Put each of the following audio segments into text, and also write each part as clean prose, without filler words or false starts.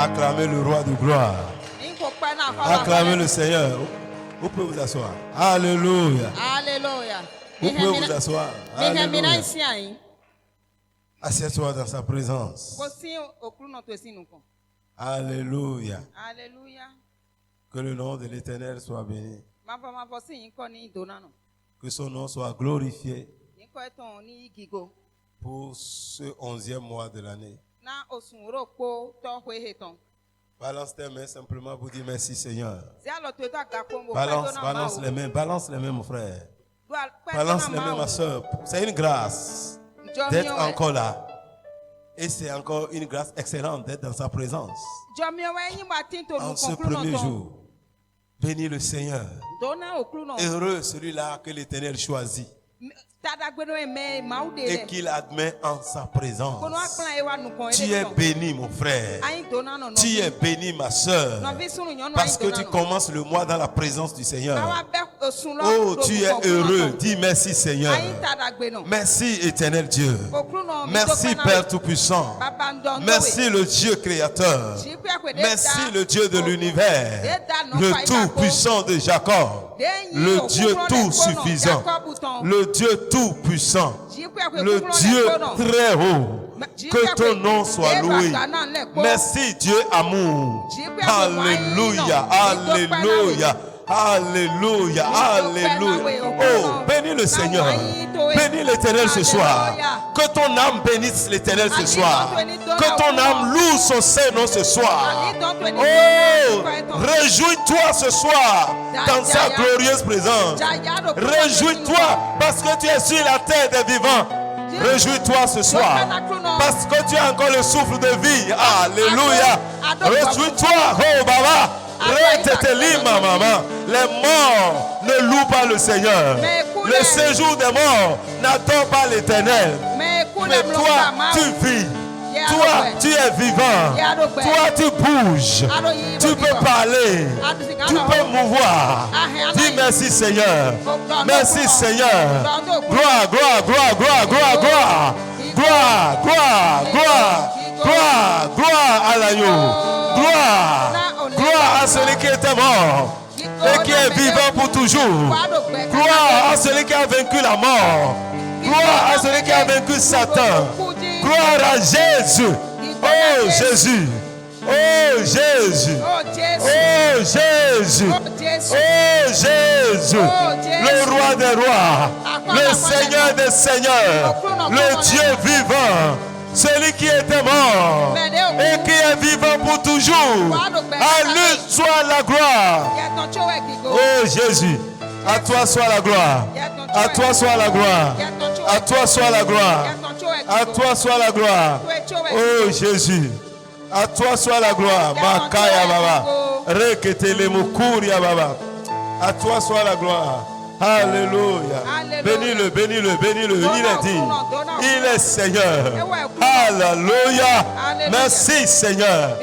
Acclamez le roi de gloire. Acclamez le Seigneur. Vous pouvez vous asseoir. Alléluia. Alléluia. Vous pouvez vous asseoir. Alléluia. Assieds-toi dans sa présence. Alléluia. Alléluia. Que le nom de l'Éternel soit béni. Que son nom soit glorifié pour ce 11e mois de l'année. Balance tes mains simplement pour dire merci Seigneur. Balance les mains mon frère. Balance les mains ma soeur. C'est une grâce d'être encore là. Et c'est encore une grâce excellente d'être dans sa présence. En ce premier jour, bénis le Seigneur. Heureux celui-là que l'Éternel choisit et qu'il admet en sa présence. Tu es béni mon frère. Tu es béni ma soeur. Parce que tu commences le mois dans la présence du Seigneur. Oh, tu es heureux. Dis merci Seigneur. Merci éternel Dieu. Merci Père Tout-Puissant. Merci le Dieu créateur. Merci le Dieu de l'univers. Le Tout-Puissant de Jacob. Le Dieu tout suffisant. Le Dieu tout-puissant, le Dieu très haut, que ton nom soit loué. Merci Dieu amour. Alléluia, alléluia, alléluia, alléluia. Oh, bénis le Seigneur, bénis l'Éternel ce soir. Que ton âme bénisse l'Éternel ce soir. Que ton âme loue son Saint-Nom ce soir. Oh, réjouis-toi ce soir dans sa glorieuse présence. Réjouis-toi parce que tu es sur la terre des vivants. Réjouis-toi ce soir parce que tu as encore le souffle de vie. Alléluia. Réjouis-toi, oh Baba. Maman. Les morts ne louent pas le Seigneur. Le séjour des morts n'attend pas l'Éternel. Mais toi, tu vis. Toi, tu es vivant. Toi, tu bouges. Tu peux parler. Tu peux mouvoir. Dis merci Seigneur. Merci Seigneur. Gloire, gloire, gloire, gloire, gloire, gloire. Gloire, gloire, gloire. Gloire, gloire à l'agneau. Gloire. Gloire à celui qui était mort et qui est vivant pour toujours. Gloire à celui qui a vaincu la mort. Gloire à celui qui a vaincu Satan. Gloire à Jésus. Oh Jésus. Oh Jésus. Oh Jésus. Oh Jésus. Le roi des rois. Le Seigneur des seigneurs. Le Dieu vivant. Celui qui était mort et qui est vivant pour toujours. À lui soit la gloire. Oh Jésus, à toi soit la gloire. À toi soit la gloire. À toi soit la gloire. À toi soit la gloire. Oh Jésus, à toi soit la gloire. Makaya Baba. Reketele Mukuria Baba. À toi soit la gloire. Alléluia. Bénis-le, bénis-le, bénis-le. Il est dit. Il est Seigneur. Alléluia. Merci Seigneur.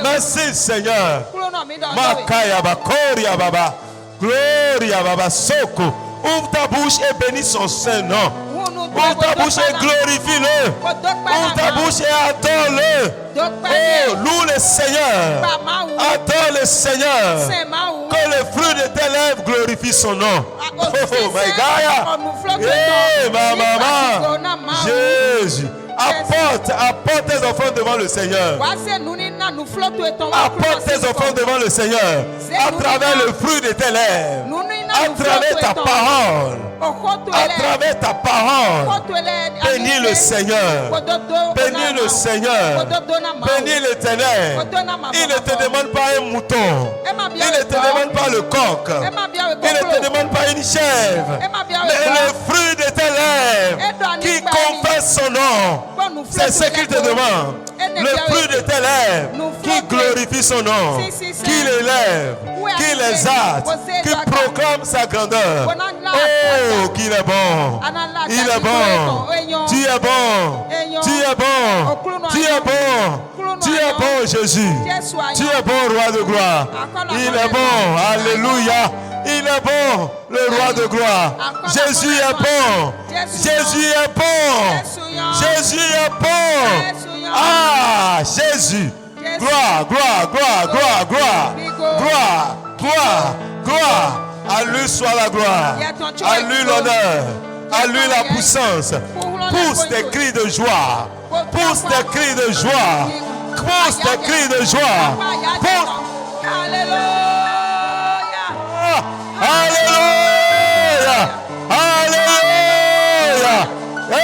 Merci Seigneur. Makaya Bakoria Baba. Gloria Baba Soko. Ouvre ta bouche et bénis son Saint-Nom. Ouvre ta bouche et glorifie-le. Ouvre ta bouche et adore-le. Oh, loue le Seigneur. Adore le Seigneur. Que le fruit de tes lèvres glorifie son nom. Oh my God. Hey, ma maman. Jésus. Apporte tes offrandes devant le Seigneur. Apporte tes offrandes devant le Seigneur. À travers le fruit de tes lèvres. À travers ta parole. À travers ta parole. Bénis le Seigneur. Bénis le Seigneur. Bénis l'Éternel. Il ne te demande pas un mouton. Il ne te demande pas le coq. Il ne te demande pas une chèvre. Mais le fruit de tes lèvres qui confesse son nom. C'est ce qu'il te demande. Le fruit de tes lèvres qui glorifie son nom, qui l'élève, qui l'exalte, qui proclame sa grandeur. Oh, qu'il est bon. Il est bon. Tu es bon. Tu es bon. Tu es bon. Tu es bon, Jésus. Tu es bon, roi de gloire. Il est bon. Alléluia. Il est bon, le roi de gloire. Jésus est bon. Jésus est bon. Jésus est bon. Ah, Jésus. Gloire, gloire, gloire, gloire, gloire. Gloire, gloire, gloire. À lui soit la gloire. À lui l'honneur. À lui la puissance. Pousse des cris de joie. Pousse des cris de joie. Pousse des cris de joie. Pousse. Alléluia. Alléluia. Oh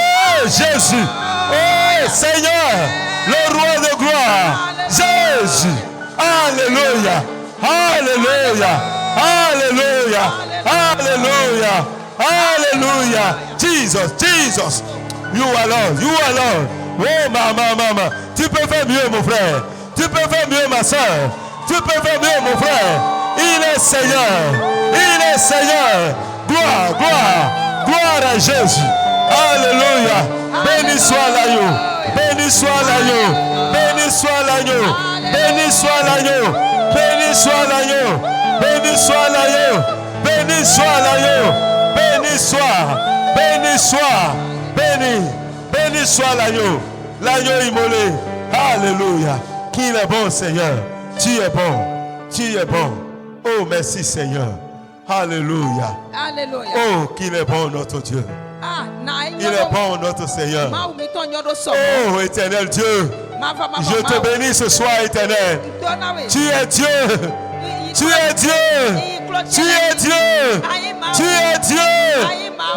Jésus. Oh Seigneur. Le roi de gloire. Jésus. Alléluia. Alléluia. Alléluia. Alléluia. Alléluia. Jesus. Jesus. You alone. You alone. Oh maman. Tu peux faire mieux mon frère. Tu peux faire mieux ma soeur. Tu peux faire mieux mon frère. Il est Seigneur. Il est Seigneur. Gloire, gloire. Gloire à Jésus. Alléluia. Béni soit l'agneau. Béni soit l'agneau. Béni soit l'agneau. Béni soit l'agneau. Béni soit l'agneau. Béni soit l'agneau. Béni soit l'agneau. Béni soit. Béni soit. Béni. Béni soit l'agneau. L'agneau immolé. Alléluia. Qu'il est bon, Seigneur. Tu es bon. Tu es bon. Oh, merci, Seigneur. Alléluia. Alléluia. Oh, qu'il est bon, notre Dieu. Il est bon, notre Seigneur. Oh, éternel Dieu. Je te bénis ce soir, éternel. Tu es Dieu. Tu es Dieu. Tu es Dieu. Tu es Dieu.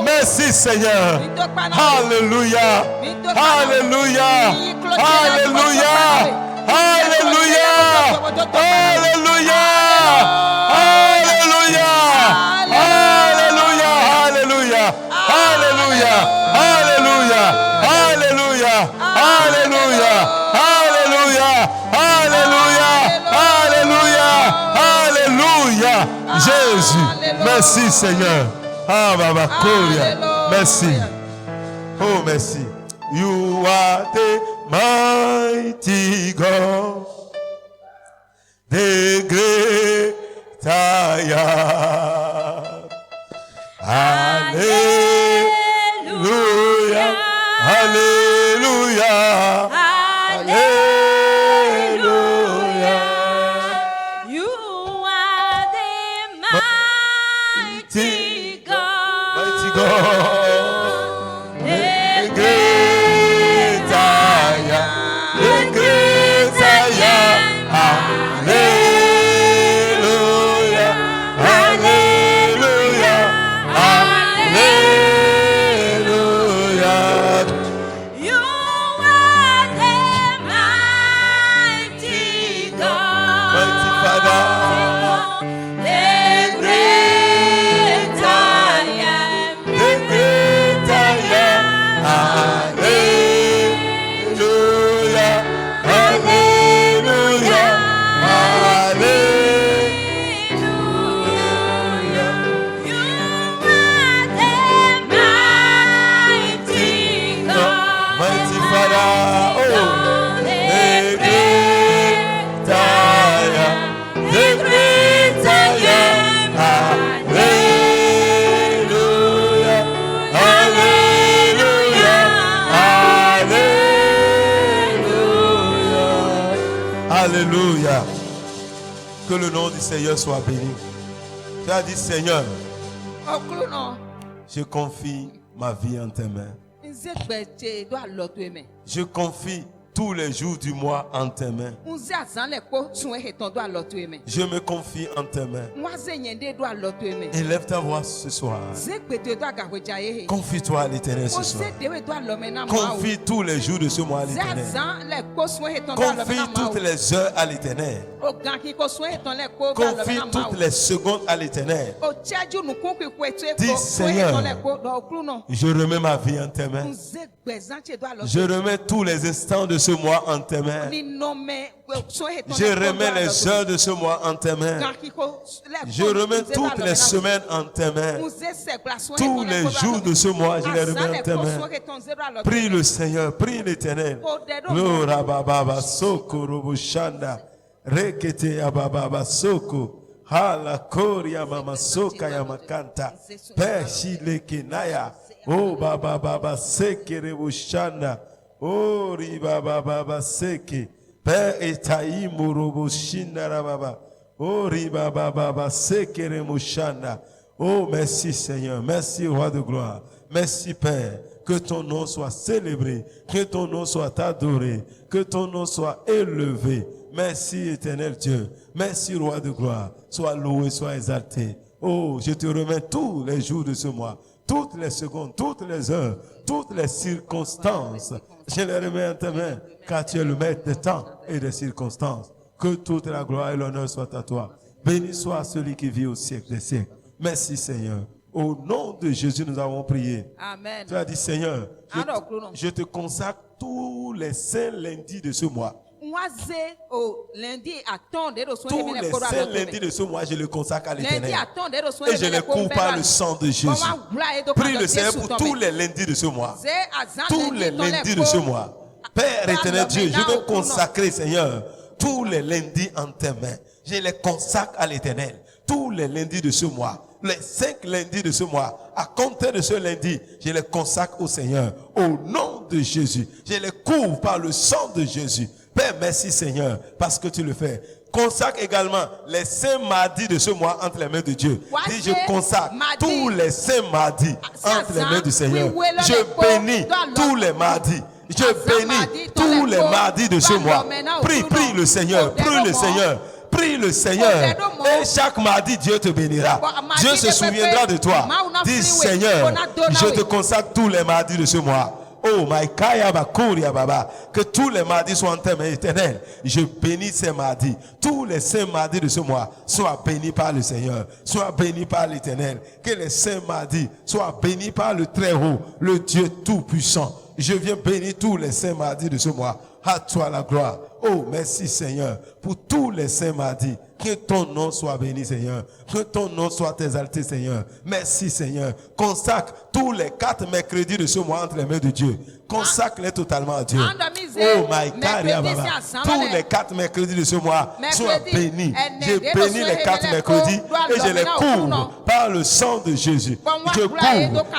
Merci, Seigneur. Alléluia. Alléluia. Alléluia. Alléluia. Alléluia. Alléluia. Alléluia. Alléluia. Alléluia. Alléluia. Alléluia. Alléluia. Alléluia. Alléluia. Alléluia. Alléluia. Jésus. Merci Seigneur. Ah, Baba Koria. Merci. Oh, merci. You are the mighty God. The great I am. Hallelujah. Hallelujah. Hallelujah. You are the mighty God. Mighty God. The great I am. The great I am. Hallelujah. Hallelujah. Hallelujah. You are the mighty God. Mighty Father. The great I am. The great I am. Hallelujah. Hallelujah. Hallelujah. You are the mighty God. Mighty Father. Oh. The The great I am. The great I am. Hallelujah. Hallelujah. Hallelujah. Alléluia. Que le nom du Seigneur soit béni. Tu as dit, Seigneur, je confie ma vie en tes mains. Je confie tous les jours du mois en tes mains. Je me confie en tes mains. Élève ta voix ce soir. Confie-toi à l'Éternel ce soir. Confie tous les jours de ce mois à l'Éternel. Confie toutes les heures à l'Éternel. Confie toutes les secondes à l'Éternel. Dis, Seigneur, je remets ma vie en tes mains. Je remets tous les instants de ce mois en tes mains. Je remets les heures de ce mois en tes mains. Je remets toutes les semaines en tes mains. Tous les jours de ce mois, je les remets en tes mains. Prie le Seigneur, prie l'Éternel. Gloire Baba Soko Robushanda. Rekete Ababa Soko. Hala Koria Mama Soka Yamakanta. Peshi Lekinaya. Oh Baba Seke Rebushanda. Oh Riba Baba Seke. Père Etaï Morobo Shindarababa. Oh Ribababa Sekere Mushanda. Oh merci Seigneur, merci Roi de gloire. Merci Père. Que ton nom soit célébré, que ton nom soit adoré, que ton nom soit élevé. Merci éternel Dieu, merci Roi de gloire. Sois loué, sois exalté. Oh, je te remets tous les jours de ce mois, toutes les secondes, toutes les heures, toutes les circonstances. Je les remets en tes mains, car tu es le maître des temps et des circonstances. Que toute la gloire et l'honneur soient à toi. Béni soit celui qui vit au siècle des siècles. Merci Seigneur. Au nom de Jésus, nous avons prié. Amen. Tu as dit, Seigneur, je te consacre tous les saints lundis de ce mois. Tous les saints lundis de ce mois, je le consacre à l'Éternel. Et je les couvre par le sang de Jésus. Prie le Seigneur pour tous les lundis de ce mois. Tous les lundis de ce mois. Père éternel Dieu, je veux consacrer, Seigneur, tous les lundis en tes mains. Je les consacre à l'Éternel. Tous les lundis de ce mois. Les 5 lundis de ce mois, à compter de ce lundi, je les consacre au Seigneur, au nom de Jésus. Je les couvre par le sang de Jésus. Père, merci Seigneur, parce que tu le fais. Consacre également les 5 mardis de ce mois entre les mains de Dieu. Dis, je consacre tous les 5 mardis entre les mains du Seigneur. Je bénis tous les mardis. Je bénis tous les mardis de ce mois. Prie le Seigneur, prie le Seigneur. Prie le Seigneur et chaque mardi Dieu te bénira. Dieu se souviendra de toi. Dis Seigneur, je te consacre tous les mardis de ce mois. Oh my kaya bakuria baba, que tous les mardis soient en tes mains éternelles. Je bénis ces mardis. Tous les 5 mardis de ce mois soient bénis par le Seigneur, soient bénis par l'Éternel. Que les 5 mardis soient bénis par le Très-Haut, le Dieu Tout-Puissant. Je viens bénir tous les 5 mardis de ce mois. À toi la gloire. Oh, merci Seigneur pour tous les 5 mardis. Que ton nom soit béni Seigneur. Que ton nom soit exalté Seigneur. Merci Seigneur. Consacre tous les 4 mercredis de ce mois entre les mains de Dieu. Consacre-les totalement à Dieu. Oh my God, tous les 4 mercredis de ce mois soient bénis. Je bénis les 4 mercredis et je les couvre par le sang de Jésus. Je couvre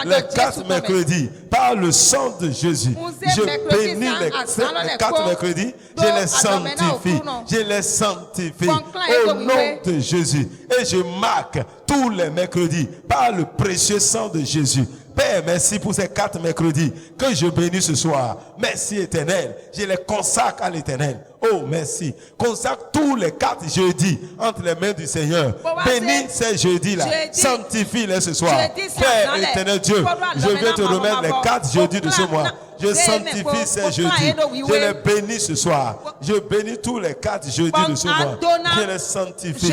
les 4 mercredis par le sang de Jésus. Je bénis les 4 mercredis. Je les sanctifie. Je les sanctifie au nom de Jésus. Et je marque tous les mercredis par le précieux sang de Jésus. Père, merci pour ces 4 mercredis que je bénis ce soir. Merci éternel. Je les consacre à l'Éternel. Oh, merci. Consacre tous les 4 jeudis entre les mains du Seigneur. Bénis ces jeudis-là. Sanctifie-les ce soir. Père éternel Dieu, je viens te remettre les 4 jeudis de ce mois. Je sanctifie ces jeudis. Je les bénis ce soir. Je bénis tous les 4 jeudis de ce mois. Je les sanctifie. Je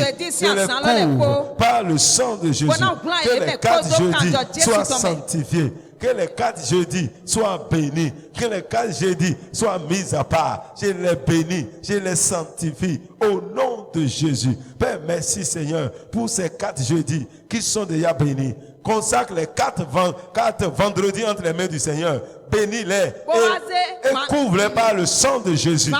les couvre par le sang de Jésus. Que les 4 jeudis soient sanctifiés. Que les 4 jeudis soient bénis. Que les 4 jeudis soient mis à part. Je les bénis. Je les sanctifie. Au nom de Jésus. Père, merci Seigneur pour ces 4 jeudis qui sont déjà bénis. Consacre les 4 vendredis entre les mains du Seigneur. Bénis-les et couvre-les par le sang de Jésus.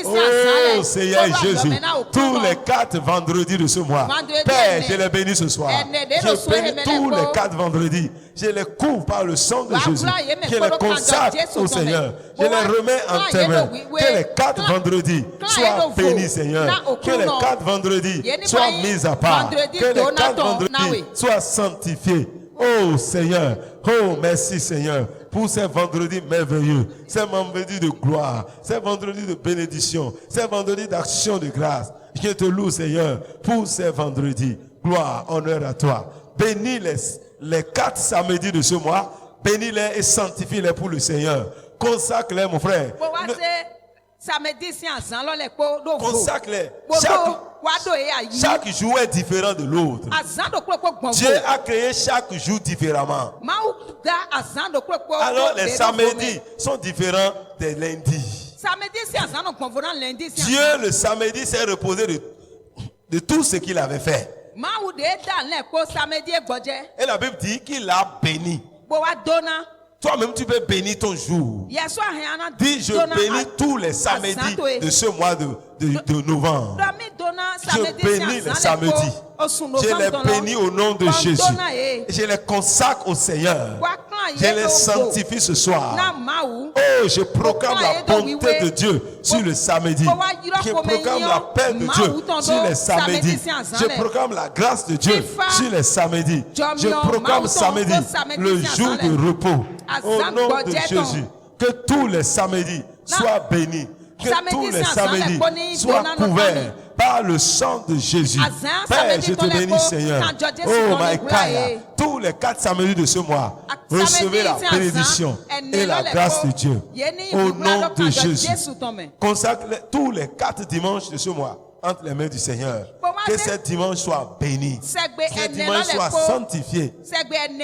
Oh Seigneur Jésus, tous les 4 vendredis de ce mois, Père, je les bénis ce soir. Je bénis tous les 4 vendredis. Je les couvre par le sang de Jésus. Je les consacre au Seigneur. Je les remets en tes mains. Que les 4 vendredis soient bénis, Seigneur. Que les 4 vendredis soient mis à part. Que les 4 vendredis soient sanctifiés. Oh Seigneur, oh merci Seigneur pour ces vendredis merveilleux, ces vendredis de gloire, ces vendredis de bénédiction, ces vendredis d'action de grâce. Je te loue Seigneur pour ces vendredis. Gloire, honneur à toi. Bénis les 4 samedis de ce mois, bénis-les et sanctifie-les pour le Seigneur. Consacre-les mon frère. Consacre-les. Chaque jour est différent de l'autre. Dieu a créé chaque jour différemment. Alors les samedis sont différents des lundis. Dieu le samedi s'est reposé de tout ce qu'il avait fait. Et la Bible dit qu'il a béni. Toi-même, tu peux bénir ton jour. Dis, je bénis tous les samedis de ce mois de novembre. Je bénis les samedis. Je les bénis au nom de Jésus. Je les consacre au Seigneur. Je les sanctifie ce soir. Oh Oh, je proclame la bonté de Dieu sur le samedi. Je proclame la paix de Dieu sur les samedis. Je proclame la grâce de Dieu sur les samedis. Je proclame samedi le jour de repos. Au nom de Jésus, que tous les samedis soient bénis. Que tous les samedis soient couverts par le sang de Jésus. Père, je te bénis, Seigneur. Oh, my God. Tous les 4 samedis de ce mois, recevez la bénédiction et la grâce de Dieu. Au nom de Jésus. Consacre tous les 4 dimanches de ce mois entre les mains du Seigneur. Que ce dimanche soit béni. Que ce dimanche soit sanctifié.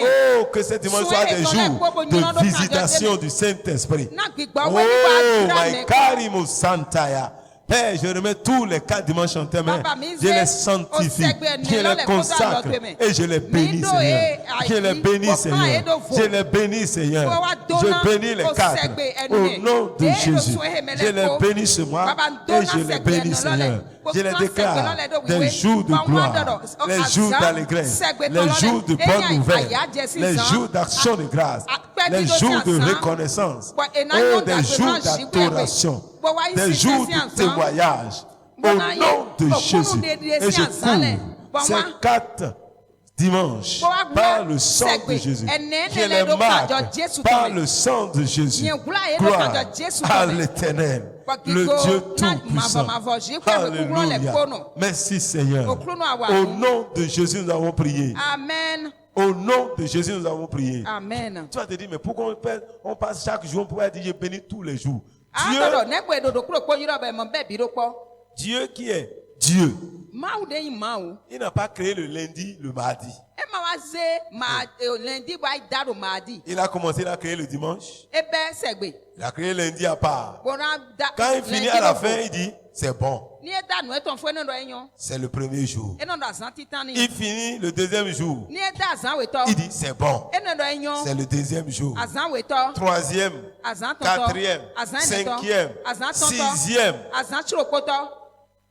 Oh, que ce dimanche soit des jours de visitation du Saint-Esprit. Oh, my Karimo Santaya. Père, je remets tous les 4 dimanches en tes mains. Je les sanctifie, je les consacre et je les bénis, Seigneur. Je les bénis, Seigneur. Je les bénis, Seigneur. Je bénis les 4 au nom de Jésus. Je les bénis ce mois et je les bénis, Seigneur. Je les déclare des jours de gloire, les jours d'allégresse, les jours de bonne nouvelle, les jours d'action de grâce, les jours de reconnaissance, oh, des jours d'adoration, des jours de témoignage. Au nom de Jésus. Et je couvre ces 4 dimanches par le sang de Jésus. Je les marque par le sang de Jésus. Gloire à l'Éternel, le Dieu Tout-Puissant. Alléluia. Merci Seigneur. Au nom de Jésus, nous avons prié. Amen. Au nom de Jésus, nous avons prié. Amen. Tu vas te dire, mais pourquoi on passe chaque jour, on pourrait dire, je bénis tous les jours. Dieu qui est Dieu, il n'a pas créé le lundi, le mardi. Il a commencé à créer le dimanche. Il a créé lundi à part. Quand il finit à la fin, il dit, c'est bon. C'est le premier jour. Il finit le deuxième jour. Il dit, c'est bon. C'est le deuxième jour. Troisième, quatrième, cinquième, sixième.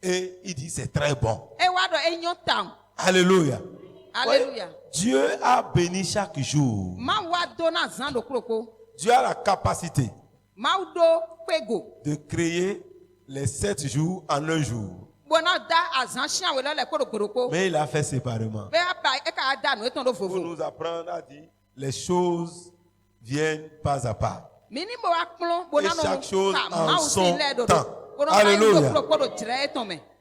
Et il dit, c'est très bon. Alléluia. Alléluia. Dieu a béni chaque jour. Dieu a la capacité de créer les 7 jours en un jour. Mais il a fait séparément. Pour nous apprendre à dire, les choses viennent pas à pas. Et chaque chose en son temps. Alléluia.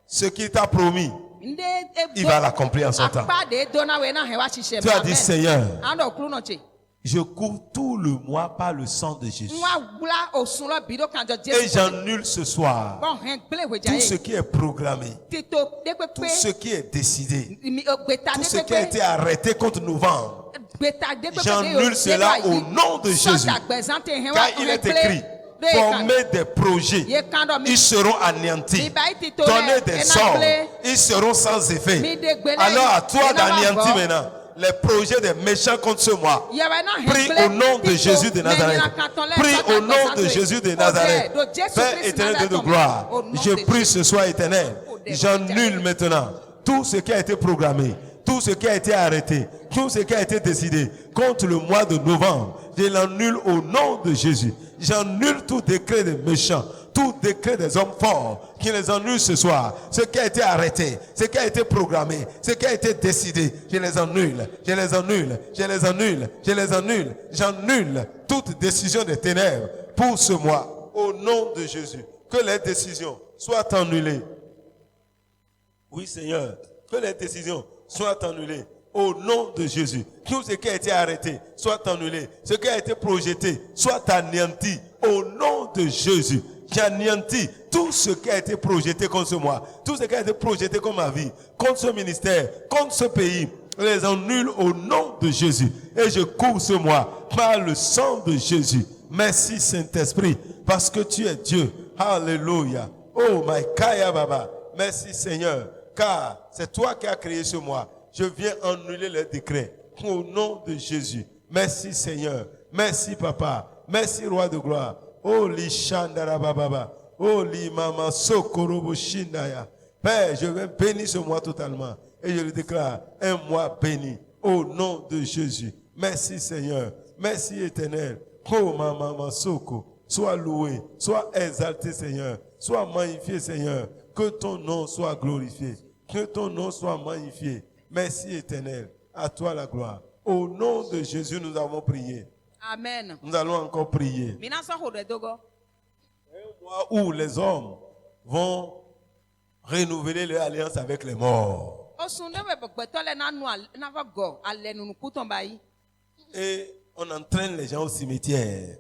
Ce qu'il t'a promis, il va l'accomplir en son temps. Tu as dit, Seigneur, je couvre tout le mois par le sang de Jésus. Et j'annule ce soir tout ce qui est programmé, tout ce qui est décidé, tout ce qui a été arrêté contre novembre. J'annule cela au nom de Jésus. Car il est écrit, former des projets, ils seront anéantis. Donner des ordres, ils seront sans effet. Alors à toi d'anéantir maintenant les projets des méchants contre ce mois. Prie au nom de Jésus de Nazareth. Prie au nom de Jésus de Nazareth. Père éternel de gloire, je prie ce soir éternel. J'annule maintenant tout ce qui a été programmé, tout ce qui a été arrêté, tout ce qui a été décidé contre le mois de novembre. Je l'annule au nom de Jésus. J'annule tout décret des méchants, tout décret des hommes forts, qui les annule ce soir. Ce qui a été arrêté, ce qui a été programmé, ce qui a été décidé, je les annule, je les annule, je les annule, je les annule. J'annule toute décision des ténèbres pour ce mois, au nom de Jésus. Que les décisions soient annulées. Oui, Seigneur, que les décisions soient annulées. Au nom de Jésus, tout ce qui a été arrêté soit annulé. Ce qui a été projeté soit anéanti. Au nom de Jésus, j'anéantis tout ce qui a été projeté contre moi, tout ce qui a été projeté contre ma vie, contre ce ministère, contre ce pays. Je les annule au nom de Jésus. Et je couvre ce mois par le sang de Jésus. Merci Saint-Esprit, parce que tu es Dieu. Alléluia. Oh my Kaya Baba. Merci Seigneur, car c'est toi qui as créé ce mois. Je viens annuler les décrets au nom de Jésus. Merci Seigneur. Merci Papa. Merci Roi de gloire. Oh li Shandara Baba. Oh li Mama Sokorobo Shindaya. Père, je vais bénir ce mois totalement. Et je le déclare un mois béni au nom de Jésus. Merci Seigneur. Merci Éternel. Oh Mama Soko. sois loué, sois exalté, Seigneur, sois magnifié, Seigneur. Que ton nom soit glorifié, que ton nom soit magnifié. Merci, Éternel. À toi la gloire. Au nom de Jésus, nous avons prié. Amen. Nous allons encore prier. Où les hommes vont renouveler leur alliance avec les morts. Et on entraîne les gens au cimetière.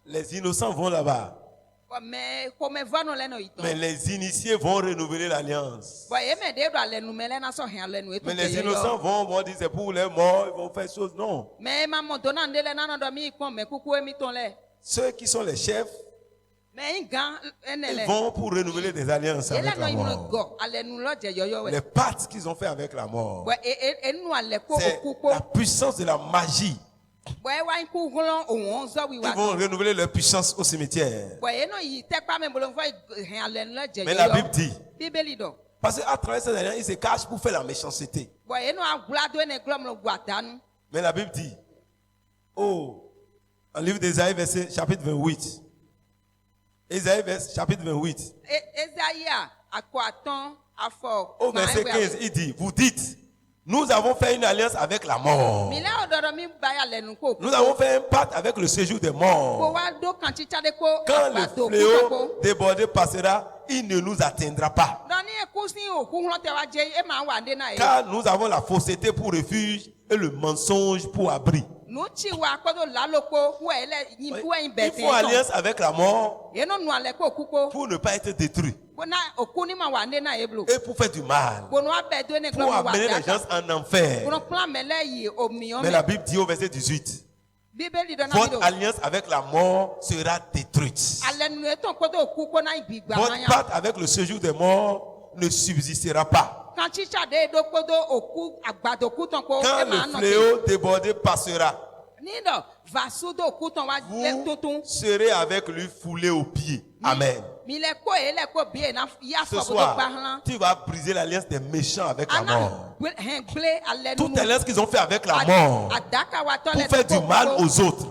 Les innocents vont là-bas. Mais les initiés vont renouveler l'alliance. Mais les innocents vont dire c'est pour les morts, ils vont faire chose. Non. Ceux qui sont les chefs, ils vont pour renouveler des alliances avec la mort. Les pactes qu'ils ont fait avec la mort, c'est la puissance de la magie. Ils vont renouveler leur puissance au cimetière. Mais la Bible dit, parce qu'à travers ces alliances, ils se cachent pour faire la méchanceté. Mais la Bible dit, en livre d'Ésaïe, chapitre 28. Ésaïe, chapitre 28. Au verset 15, il dit, vous dites, nous avons fait une alliance avec la mort. Nous avons fait un pacte avec le séjour des morts. Quand le fléau débordé passera, il ne nous atteindra pas. Car nous avons la fausseté pour refuge et le mensonge pour abri. Il faut alliance avec la mort pour ne pas être détruit. Et pour faire du mal. Pour amener les gens en enfer. Mais la Bible dit au verset 18, votre alliance avec la mort sera détruite. Votre pacte avec le séjour des morts ne subsistera pas. Quand le fléau débordé passera, vous serez avec lui foulé aux pieds. Amen. Ce soir, tu vas briser l'alliance des méchants avec la mort. Toute alliance qu'ils ont fait avec la mort pour faire du mal aux autres,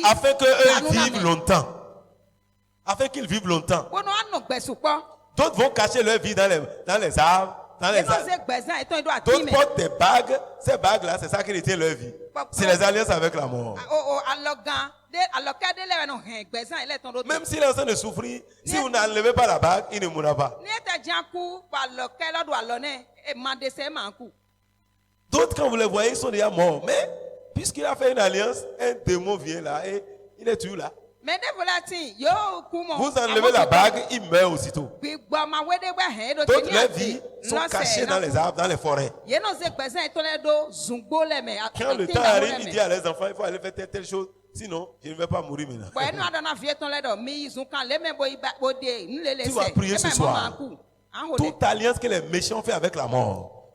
afin qu'eux vivent longtemps. Afin qu'ils vivent longtemps. D'autres vont cacher leur vie dans les arbres. D'autres portent des bagues. Ces bagues-là, c'est ça qui était leur vie. C'est les alliances avec la mort. Même s'il est en train de souffrir, si vous n'enlevez pas la bague, il ne mourra pas. D'autres, quand vous les voyez, ils sont déjà morts. Mais puisqu'il a fait une alliance, un démon vient là et il est toujours là. Vous enlevez la bague, il meurt aussitôt. Toutes les vies sont cachées dans les arbres, dans les forêts. Quand le temps arrive, il dit à les enfants, il faut aller faire telle chose. Sinon, je ne vais pas mourir maintenant. Tu vas prier ce soir. Toute alliance que les méchants font avec la mort.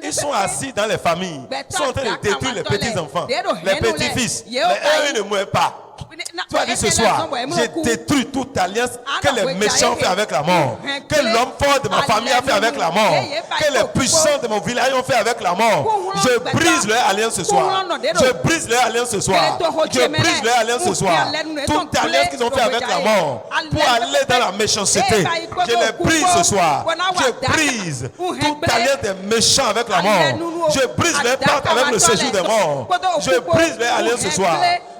Ils sont assis dans les familles. Ils sont en train de détruire les petits-enfants, les petits-fils. Mais eux, ils ne meurent pas. Tu as dit ce soir, j'ai détruit toute alliance que les méchants font avec la mort, que l'homme fort de ma famille a fait avec la mort, que les puissants de mon village ont fait avec la mort. Je brise leur alliance ce soir. Je brise leur alliance ce soir. Je brise leur alliance ce soir. Toute alliance qu'ils ont fait avec la mort pour aller dans la méchanceté, je les brise ce soir. Je brise toute alliance des méchants avec la mort. Je brise leur pacte avec le séjour des morts. Je brise leur alliance ce soir.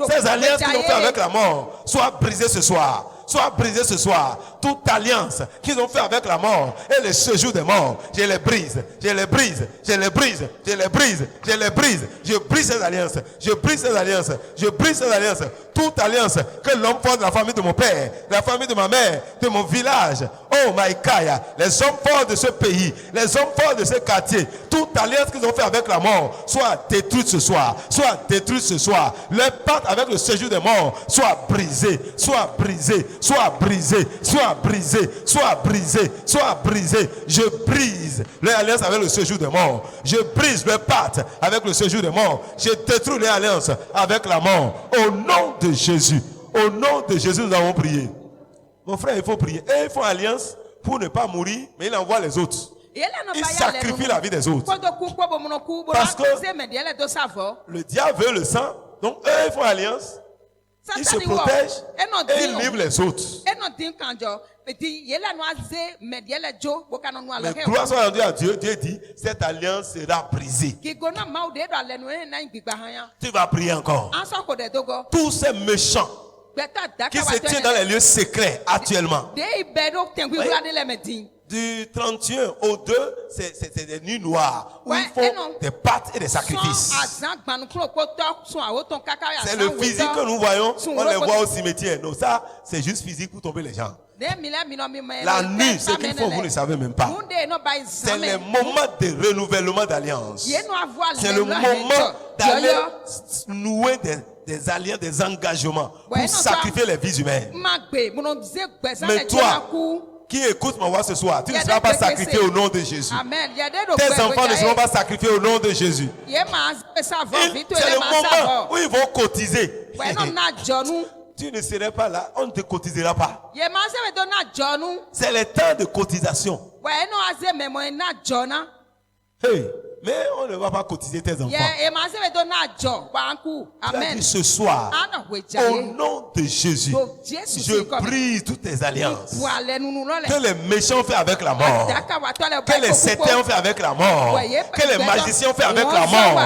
Ces alliances qu'ils ont fait avec la mort soient brisées ce soir. Soit brisées ce soir. Toute alliance qu'ils ont fait avec la mort et le séjour des morts, je les brise, je les brise, je les brise, je les brise, je les brise. Je brise ces alliances, je brise ces alliances, je brise ces alliances. Toute alliance que l'homme fort de la famille de mon père, de la famille de ma mère, de mon village, oh Maïkaya, les hommes forts de ce pays, les hommes forts de ce quartier, toute alliance qu'ils ont fait avec la mort, soit détruite ce soir, soit détruite ce soir. Leur pacte avec le séjour des morts, soit brisé, soit brisé, soit brisé, soit brisé, soit brisé, soit brisé. Je brise leur alliance avec le séjour des morts. Je brise leur pacte avec le séjour des morts. Je détruis leur alliance avec la mort. Au nom de Jésus. Au nom de Jésus, nous avons prié. Mon frère, il faut prier. Et ils font alliance pour ne pas mourir, mais il envoie les autres. Il sacrifie la vie des autres. Parce que le diable veut le sang Donc, eux, ils font alliance. Ils se protègent et ils livrent les autres. Mais gloire soit rendue à Dieu. Dieu dit, cette alliance sera brisée. Tu vas prier encore. Tous ces méchants qui se tiennent dans les lieux secrets actuellement. Du 31 au 2, c'est des nuits noires où il faut des pâtes et des sacrifices. C'est le physique que nous voyons, on les voit au cimetière. Donc ça, c'est juste physique pour tomber les gens. La nuit, ce qu'il faut, vous ne savez même pas. C'est le moment de renouvellement d'alliance. C'est le moment d'aller nouer des alliances, des engagements pour sacrifier les vies humaines. Mais toi, qui écoute ma voix ce soir, tu ne seras pas sacrifié au nom de Jésus. Tes enfants ne seront pas sacrifiés au nom de Jésus. C'est le moment où ils vont cotiser. Tu ne serais pas là, on ne te cotisera pas. C'est le temps de cotisation. Hey, mais on ne va pas cotiser tes enfants. Tu as dit ce soir, au nom de Jésus, je brise toutes tes alliances que les méchants ont fait avec la mort, que les satans ont fait avec la mort, que les magiciens ont fait avec la mort.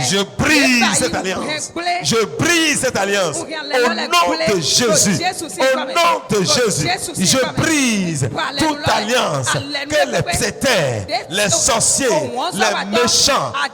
Je brise cette alliance. Je brise cette alliance. Au nom de Jésus. Au nom de Jésus. Je brise toute alliance que les satans, les sorciers, les méchants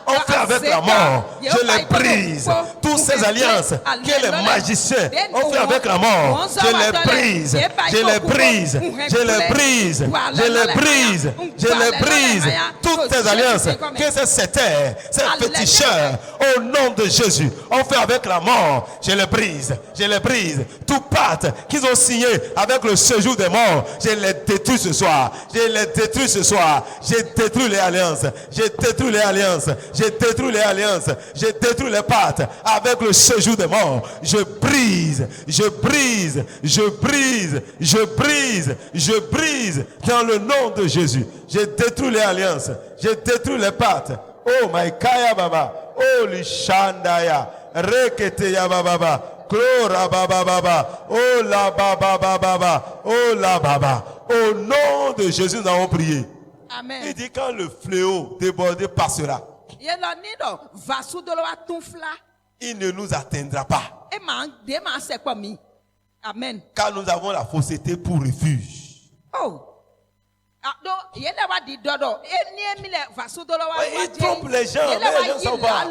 ont fait avec la mort. Je les brise. Toutes ces alliances que les magiciens ont fait avec la mort, je les brise. Je les brise. Je les brise. Je les brise. Je les brise. Toutes ces alliances que ces satans, ces féticheurs, au nom de Jésus, ont fait avec la mort, je les brise. Je les brise. Tout pacte qu'ils ont signé avec le séjour des morts, je les détruis ce soir. Je les détruis ce soir. Je détruis les alliances. Je détruis les alliances. Je détruis les alliances. Je détruis les pactes avec le séjour des morts. Je brise. Je brise. Je brise. Je brise. Je brise dans le nom de Jésus. Je détruis les alliances. Je détruis les pactes. Oh my kaya baba. Oh lishandaya. Rekete ya baba. Gloria baba baba. Oh la baba baba. Oh la baba. Au nom de Jésus nous avons prié. Amen. Il dit quand le fléau débordé passera, il ne nous atteindra pas. Amen. Car nous avons la fausseté pour refuge. Oh. Il trompe les gens, mais les gens sont pas.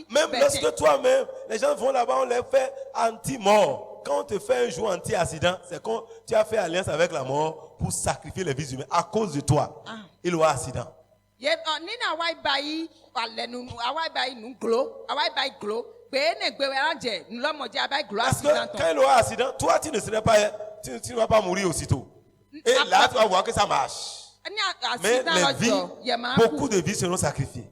Même lorsque toi-même, les gens vont là-bas, on les fait anti-mort. Quand on te fait un jour anti-accident, c'est quand tu as fait alliance avec la mort pour sacrifier les vies humaines. À cause de toi, il aura accident. Parce que quand il aura accident, toi tu ne serais pas, tu ne vas pas mourir aussitôt. Et là tu vas voir que ça marche. Mais les vies, beaucoup de vies seront sacrifiées.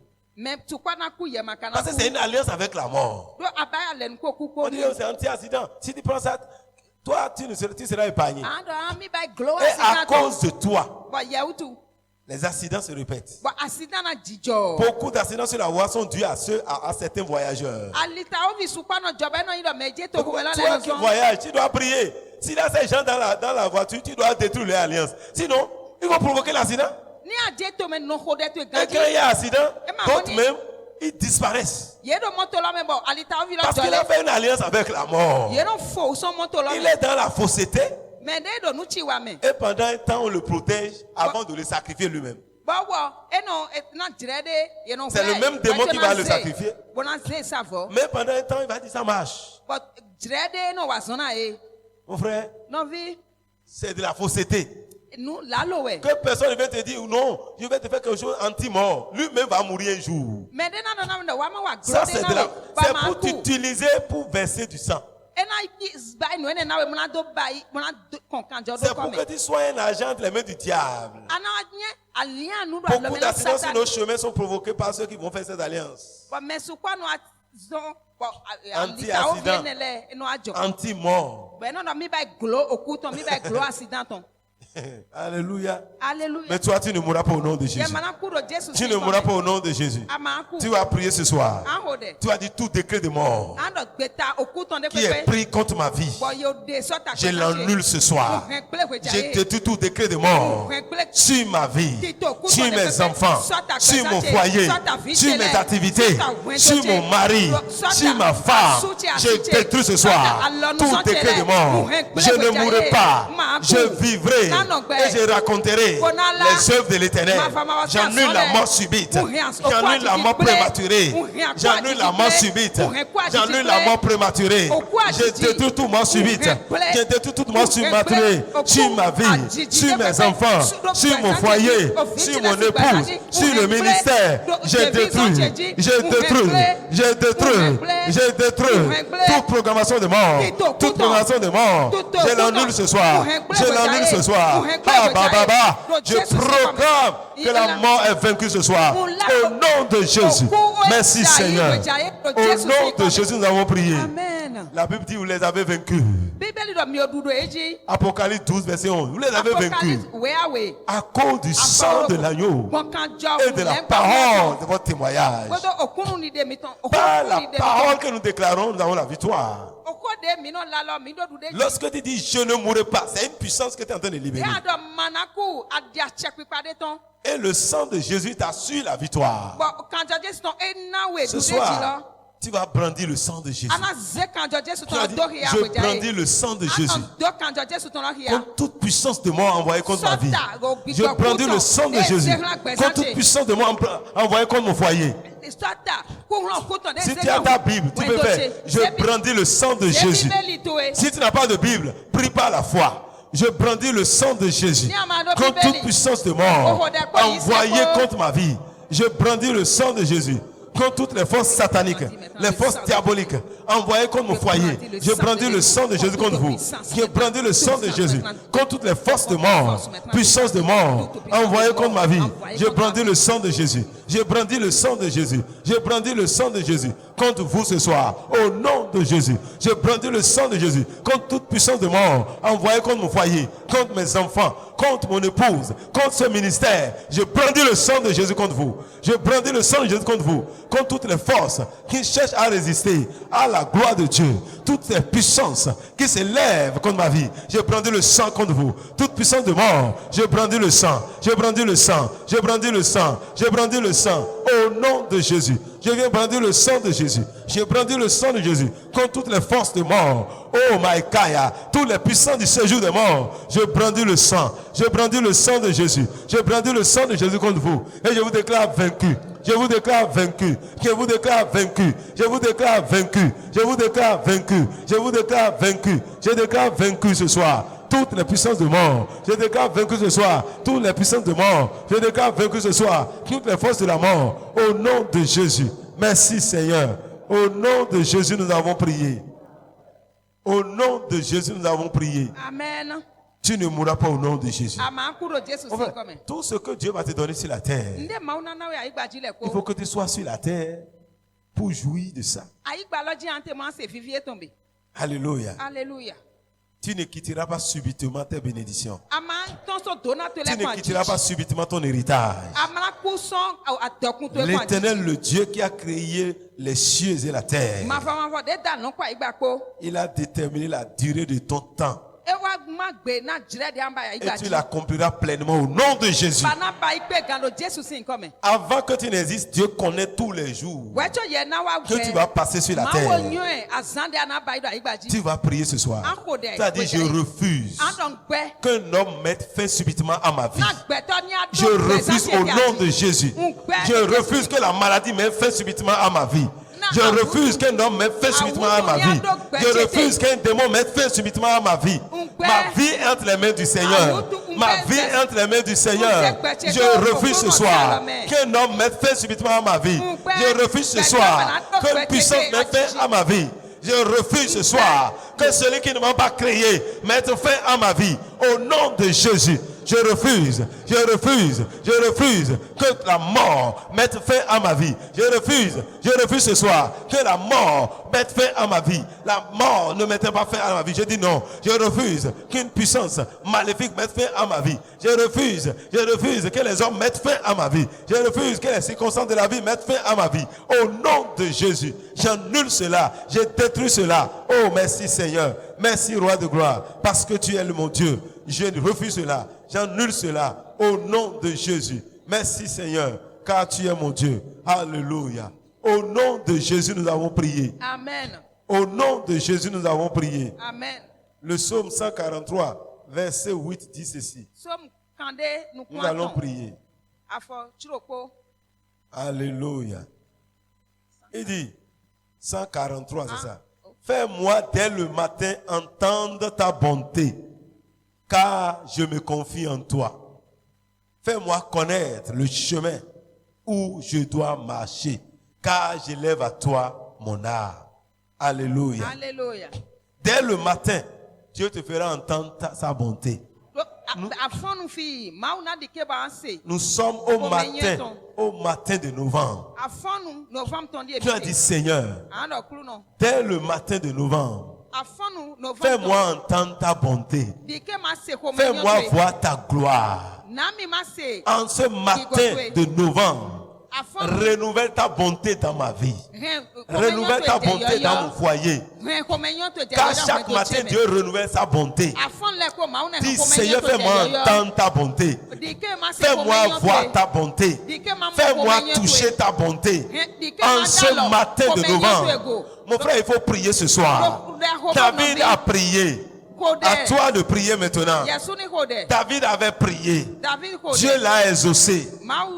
Parce que c'est une alliance avec la mort. On dit c'est anti-accident. Si tu prends ça, toi tu seras épargné. Et à cause de toi, les accidents se répètent. Beaucoup d'accidents sur la voie sont dus à certains voyageurs. Toi qui voyages, tu dois prier. S'il y a ces gens dans la voiture, tu dois détruire les alliances. Sinon, ils vont provoquer l'accident. Et quand il y a un accident, d'autres même, ils disparaissent. Parce qu'il a fait une alliance avec la mort. Il est dans la fausseté. Et pendant un temps, on le protège avant de le sacrifier lui-même. C'est le même démon qui va le sacrifier. Mais pendant un temps, il va dire ça marche. Mon frère, c'est de la fausseté. Que personne ne vient te dire non, je vais te faire quelque chose anti-mort. Lui-même va mourir un jour. Ça, c'est pour t'utiliser pour verser du sang. C'est pour que tu sois un agent de les mains du diable. Beaucoup d'accidents sur nos chemins sont provoqués par ceux qui vont faire cette alliance. Anti-accident, anti-mort. Alléluia. Alléluia. Mais toi, tu ne mourras pas au nom de Jésus. Tu ne mourras pas au nom de Jésus. Tu vas prier ce soir. Tu vas dire tout décret de mort qui est pris contre ma vie. Je l'annule ce soir. Je détruis tout décret de mort sur ma vie, sur mes enfants, sur mon foyer, sur mes activités, sur mon mari, sur ma femme. Je détruis ce soir tout décret de mort. Je ne mourrai pas. Je vivrai et je raconterai les œuvres de l'Éternel. J'annule la mort subite. J'annule la mort prématurée. J'annule la mort subite. J'annule la mort prématurée. Je détruis toute mort subite. Je détruis toute mort prématurée sur ma vie, sur mes enfants, sur mon foyer, sur mon épouse, sur le ministère. Je détruis. Je détruis. Je détruis. Je détruis toute programmation de mort. Toute programmation de mort. Je l'annule ce soir. Je l'annule ce soir. Ah, baba. Je proclame que la mort est vaincue ce soir. Au nom de Jésus. Merci Seigneur. Au nom de Jésus, nous avons prié. La Bible dit, vous les avez vaincus. Apocalypse 12, verset 11. Vous les avez vaincus à cause du sang de l'agneau et de la parole de votre témoignage. Par la parole que nous déclarons, nous avons la victoire. Lorsque tu dis je ne mourrai pas, c'est une puissance que tu es en train de libérer. Et le sang de Jésus t'assure la victoire. Ce soir, tu vas brandir le sang de Jésus. Tu vas dire, je brandis le sang de Jésus contre toute puissance de mort envoyée contre ma vie. Je brandis le sang de Jésus contre toute puissance de mort envoyée contre mon foyer. Si tu as ta Bible, tu peux faire je brandis le sang de Jésus. Si tu n'as pas de Bible, prie par la foi. Je brandis le sang de Jésus contre toute puissance de mort envoyée contre ma vie. Je brandis le sang de Jésus contre toutes les forces sataniques, les forces diaboliques envoyées contre mon foyer. Je brandis le sang de Jésus contre vous. Je brandis le sang de Jésus contre toutes les forces de mort, puissance de mort envoyées contre ma vie. Je brandis le sang de Jésus. Je brandis le sang de Jésus. Je brandis le sang de Jésus contre vous ce soir. Au nom de Jésus. Je brandis le sang de Jésus contre toute puissance de mort envoyée contre mon foyer, contre mes enfants, contre mon épouse, contre ce ministère. Je brandis le sang de Jésus contre vous. Je brandis le sang de Jésus contre vous, contre toutes les forces qui cherchent à résister à la gloire de Dieu, toutes les puissances qui s'élèvent contre ma vie. Je brandis le sang contre vous. Toute puissance de mort, je brandis le sang. Je brandis le sang. Je brandis le sang. Je brandis le sang. Au nom de Jésus. Je viens brandir le sang de Jésus. Je brandis le sang de Jésus contre toutes les forces de mort. Oh my Kaya, tous les puissants du séjour des morts. Je brandis le sang. Je brandis le sang de Jésus. Je brandis le sang de Jésus contre vous. Et je vous déclare vaincu. Je vous déclare vaincu. Je vous déclare vaincu. Je vous déclare vaincu. Je vous déclare vaincu. Je vous déclare vaincu. Je déclare vaincu ce soir toutes les puissances de mort. Je déclare vaincu ce soir toutes les puissances de mort. Je déclare vaincu ce soir toutes les forces de la mort. Au nom de Jésus. Merci Seigneur. Au nom de Jésus, nous avons prié. Au nom de Jésus, nous avons prié. Amen. Tu ne mourras pas au nom de Jésus. Enfin, tout ce que Dieu va te donner sur la terre, il faut que tu sois sur la terre pour jouir de ça. Alléluia. Alléluia. Tu ne quitteras pas subitement tes bénédictions. Tu ne quitteras pas subitement ton héritage. L'Éternel, le Dieu qui a créé les cieux et la terre, il a déterminé la durée de ton temps. Et tu l'accompliras pleinement au nom de Jésus. Avant que tu n'existes, Dieu connaît tous les jours que tu vas passer sur la terre. Tu vas prier ce soir. Tu as dit, je refuse qu'un homme mette fin subitement à ma vie. Je refuse au nom de Jésus. Je refuse que la maladie mette fin subitement à ma vie. Je refuse qu'un homme mette fin subitement à ma vie. Je refuse qu'un démon mette fin subitement à ma vie. Ma vie est entre les mains du Seigneur. Ma vie est entre les mains du Seigneur. Je refuse ce soir qu'un homme mette fin subitement à ma vie. Je refuse ce soir qu'une puissance mette fin à ma vie. Je refuse ce soir que celui qui ne m'a pas créé mette fin à ma vie. Au nom de Jésus, je refuse que la mort mette fin à ma vie. Je refuse ce soir que la mort mette fin à ma vie. La mort ne mette pas fin à ma vie. Je dis non. Je refuse qu'une puissance maléfique mette fin à ma vie. Je refuse que les hommes mettent fin à ma vie. Je refuse que les circonstances de la vie mettent fin à ma vie. Au nom de Jésus, j'annule cela. Je détruis cela. Oh, merci Seigneur. Merci Roi de gloire. Parce que tu es mon Dieu. Je refuse cela. J'annule cela. Au nom de Jésus. Merci Seigneur. Car tu es mon Dieu. Alléluia. Au nom de Jésus, nous avons prié. Amen. Au nom de Jésus, nous avons prié. Amen. Le psaume 143, verset 8 dit ceci. Nous allons prier. Alléluia. Il dit, 143, c'est ça. Fais-moi dès le matin entendre ta bonté, car je me confie en toi. Fais-moi connaître le chemin où je dois marcher, car j'élève à toi mon âme. Alléluia. Alléluia. Dès le matin, Dieu te fera entendre sa bonté. Nous sommes au matin de novembre. Tu as dit, Seigneur, dès le matin de novembre, fais-moi entendre ta bonté. Fais-moi voir ta gloire. En ce matin de novembre, renouvelle ta bonté dans ma vie. Renouvelle ta bonté dans mon foyer. Car chaque matin, Dieu renouvelle sa bonté. Dis, Seigneur, fais-moi entendre ta bonté. Fais-moi voir ta bonté. Fais-moi toucher ta bonté. En ce matin de novembre, mon frère, il faut prier ce soir. David a prié. À toi de prier maintenant. David avait prié. Dieu l'a exaucé.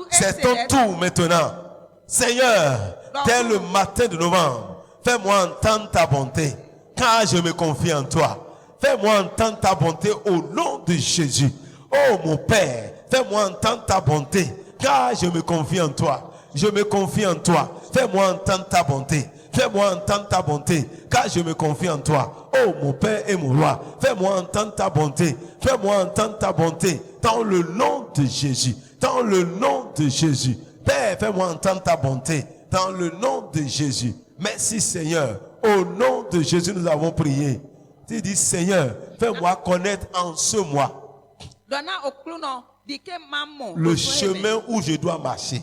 C'est ton tour maintenant. Seigneur, dès le matin de novembre, fais-moi entendre ta bonté, car je me confie en toi. Fais-moi entendre ta bonté au nom de Jésus. Oh mon Père, fais-moi entendre ta bonté, car je me confie en toi. Je me confie en toi. Fais-moi entendre ta bonté. Fais-moi entendre ta bonté, car je me confie en toi. Oh mon Père et mon Roi, fais-moi entendre ta bonté. Fais-moi entendre ta bonté dans le nom de Jésus. Dans le nom de Jésus. Père, fais-moi entendre ta bonté dans le nom de Jésus. Merci Seigneur. Au nom de Jésus, nous avons prié. Tu dis, Seigneur, fais-moi connaître en ce mois le chemin où je dois marcher.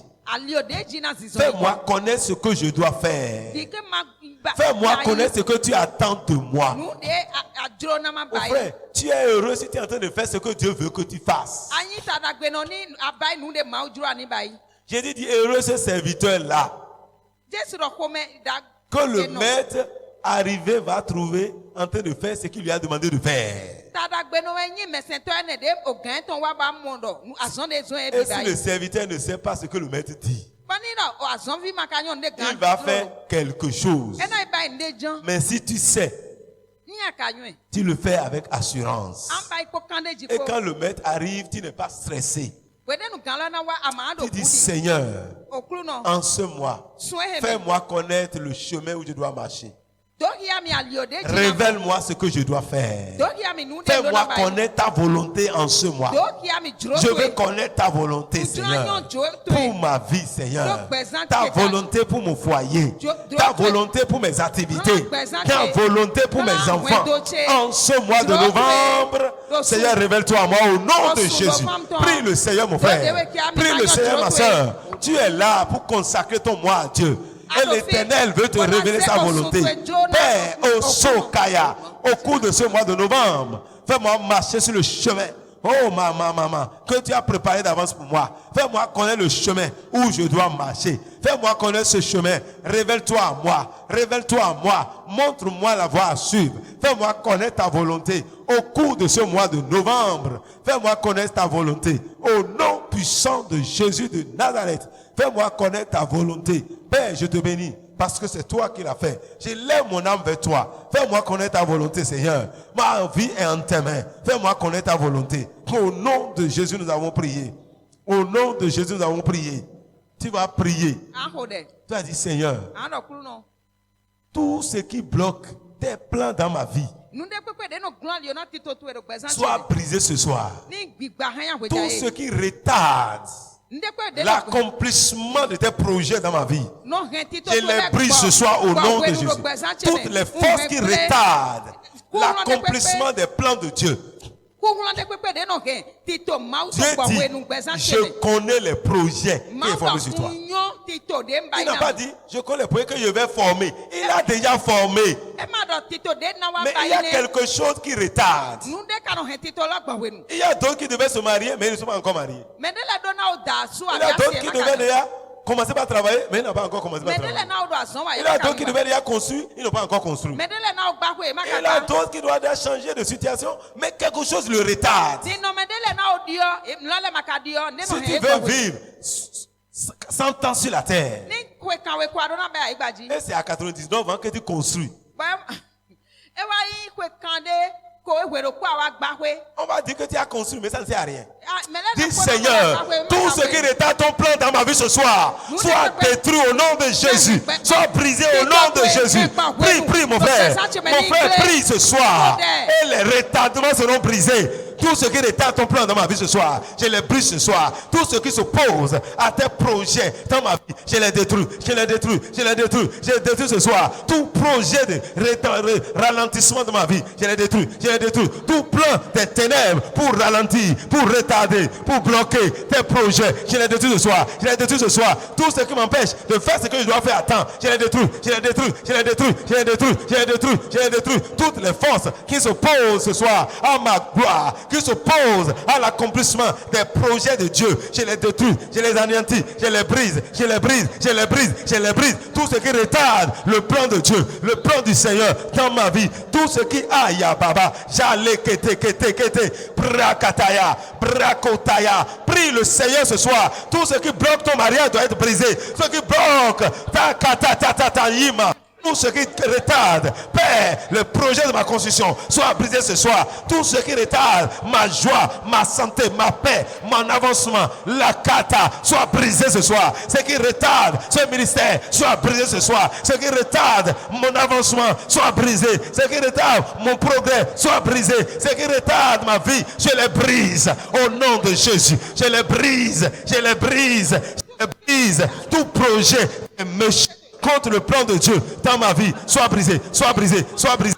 Fais-moi connaître ce que je dois faire. Fais-moi connaître ce que tu attends de moi. Oh frère, tu es heureux si tu es en train de faire ce que Dieu veut que tu fasses. J'ai dit heureux ce serviteur-là. Que le maître arrivé va trouver en train de faire ce qu'il lui a demandé de faire. Et si le serviteur ne sait pas ce que le maître dit, il va faire quelque chose. Mais si tu sais, tu le fais avec assurance. Et quand le maître arrive, tu n'es pas stressé. Tu dis, Seigneur, en ce mois, fais-moi connaître le chemin où je dois marcher. Révèle-moi ce que je dois faire. Fais-moi connaître ta volonté en ce mois. Je veux connaître ta volonté, Seigneur, pour ma vie, Seigneur. Ta volonté pour mon foyer. Ta volonté pour mes activités. Ta volonté pour mes enfants. En ce mois de novembre, Seigneur, révèle-toi à moi au nom de Jésus. Prie le Seigneur, mon frère. Prie le Seigneur, ma soeur. Tu es là pour consacrer ton mois à Dieu. Et l'Éternel veut te révéler sa volonté. Père, au Sokaya, au cours de ce mois de novembre, fais-moi marcher sur le chemin. Oh maman, que tu as préparé d'avance pour moi. Fais-moi connaître le chemin où je dois marcher. Fais-moi connaître ce chemin. Révèle-toi à moi. Révèle-toi à moi. Montre-moi la voie à suivre. Fais-moi connaître ta volonté au cours de ce mois de novembre. Fais-moi connaître ta volonté. Au nom puissant de Jésus de Nazareth. Fais-moi connaître ta volonté. Père, je te bénis parce que c'est toi qui l'as fait. Je lève mon âme vers toi. Fais-moi connaître ta volonté, Seigneur. Ma vie est en tes mains. Fais-moi connaître ta volonté. Au nom de Jésus, nous avons prié. Au nom de Jésus, nous avons prié. Tu vas prier. Tu as dit, Seigneur, tout ce qui bloque tes plans dans ma vie, soit brisé ce soir. Tout ce qui retarde l'accomplissement de tes projets dans ma vie, je les brise ce soir au nom de Jésus. Toutes les forces qui retardent l'accomplissement des plans de Dieu. Dieu dit, je connais les projets qui est formé sur toi. Il n'a pas dit, je connais les projets que je vais former. Il a déjà formé. Mais il y a quelque chose qui retarde. Il y a d'autres qui devaient se marier, mais ils ne sont pas encore mariés. Il y a d'autres qui devaient déjà commencer par travailler, mais ils n'ont pas encore commencé par travailler. Il y a d'autres qui devaient déjà construire, ils n'ont pas encore construit. Il y a d'autres qui doivent déjà changer de situation, mais quelque chose le retarde. Si tu veux vivre 100 ans sur la terre, et c'est à 99 ans que tu construis, on va dire que tu as construit, mais ça ne sert à rien. Dis Seigneur, tout ce qui retarde ton plan dans ma vie ce soir, soit détruit au nom de Jésus, soit brisé au nom de Jésus. Prie mon frère. Mon frère, prie ce soir. Et les retardements seront brisés. Tout ce qui retarde ton plan dans ma vie ce soir, je les brise ce soir. Tout ce qui s'oppose à tes projets dans ma vie, je les détruis. Je les détruis. Je les détruis. Je les détruis ce soir. Tout projet de ralentissement de ma vie, je les détruis. Je les détruis. Tout plan des ténèbres pour ralentir, pour retarder, pour bloquer tes projets, je les détruis ce soir. Je les détruis ce soir. Tout ce qui m'empêche de faire ce que je dois faire à temps, je les détruis. Je les détruis. Je les détruis. Je les détruis. Je les détruis. Je les détruis. Toutes les forces qui s'opposent ce soir à ma gloire, qui s'opposent à l'accomplissement des projets de Dieu, je les détruis, je les anéantis, je les brise, je les brise, je les brise, je les brise. Tout ce qui retarde le plan de Dieu, le plan du Seigneur dans ma vie, tout ce qui aïe baba, j'allais kete, brakataya, brakotaya. Prie le Seigneur ce soir. Tout ce qui bloque ton mariage doit être brisé. Ce qui bloque ta katatatayima. Tout ce qui retarde, Père, le projet de ma construction soit brisé ce soir. Tout ce qui retarde ma joie, ma santé, ma paix, mon avancement, la kata, soit brisé ce soir. Ce qui retarde ce ministère soit brisé ce soir. Ce qui retarde mon avancement soit brisé. Ce qui retarde mon progrès soit brisé. Ce qui retarde ma vie, je les brise au nom de Jésus. Je les brise, je les brise, je les brise. Tout projet est méchant contre le plan de Dieu dans ma vie, soit brisé, soit brisé, soit brisé.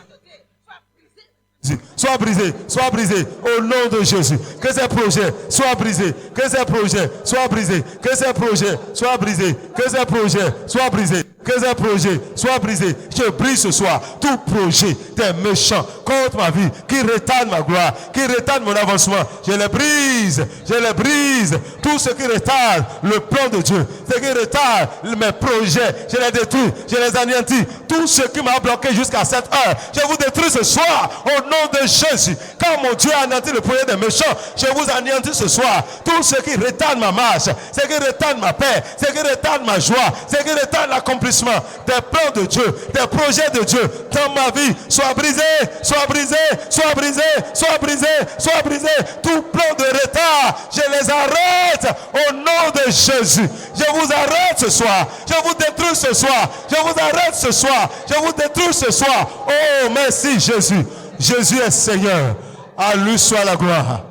Soit brisé, soit brisé au nom de Jésus. Que ces projets soient brisés, que ces projets soient brisés, que ces projets soient brisés, que ces projets soient brisés, que ces projets soient brisés. Je brise ce soir tout projet des méchants contre ma vie qui retarde ma gloire, qui retarde mon avancement. Je les brise, je les brise. Tout ce qui retarde le plan de Dieu, ce qui retarde mes projets, je les détruis, je les anéantis. Tout ce qui m'a bloqué jusqu'à cette heure, je vous détruis ce soir au nom de Jésus. Quand mon Dieu a anéanti le projet des méchants, je vous anéantis ce soir. Tout ce qui retarde ma marche, ce qui retarde ma paix, ce qui retarde ma joie, ce qui retarde l'accomplissement des plans de Dieu, des projets de Dieu dans ma vie, soit brisé, soit brisé, soit brisé, soit brisé, soit brisé. Tout plan de retard, je les arrête au nom de Jésus. Je vous arrête ce soir. Je vous détruis ce soir. Je vous arrête ce soir. Je vous détruis ce soir. Oh, merci Jésus. Jésus est Seigneur. À lui soit la gloire.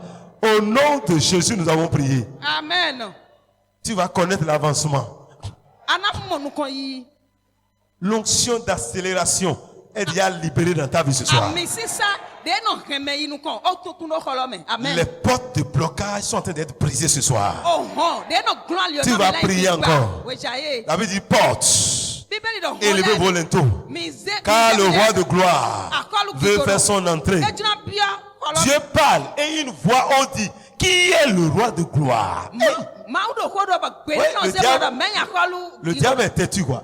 Au nom de Jésus, nous avons prié. Amen. Tu vas connaître l'avancement. L'onction d'accélération est déjà libérée dans ta vie ce soir. Les portes de blocage sont en train d'être brisées ce soir. Tu vas prier encore. La Bible dit porte. Élevez vos linteaux. Car le roi de gloire veut faire son entrée. Dieu parle et une voix on dit, qui est le roi de gloire? Oui, le diable est têtu quoi.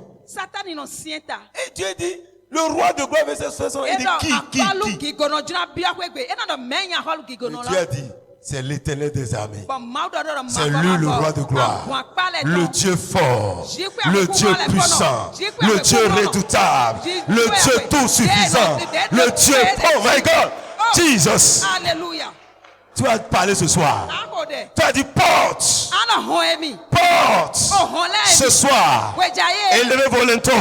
Et Dieu dit, le roi de gloire veut faire son entrée. Il dit qui? Dieu a dit, c'est l'Éternel des armées. C'est lui le roi de gloire. Le Dieu fort. Le Dieu puissant. Le Dieu redoutable. Le Dieu tout suffisant. Le Dieu, oh my God. Jesus. Alléluia. Tu vas parler ce soir. Tu as dit porte. Porte. Ce soir. Élevez vos linteaux.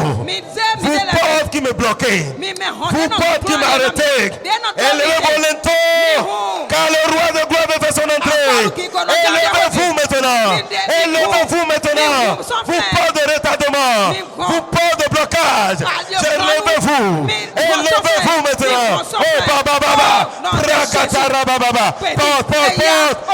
Vous porte qui me bloquez. Vous porte qui m'arrêtez. Élevez vos linteaux. Car le roi de gloire veut faire son entrée. Élevez-vous maintenant. Élevez-vous maintenant. Vous porte de retardement. Vous porte de blocage. Élevez-vous. Élevez-vous maintenant. Oh baba baba. Rakatara baba. Porte.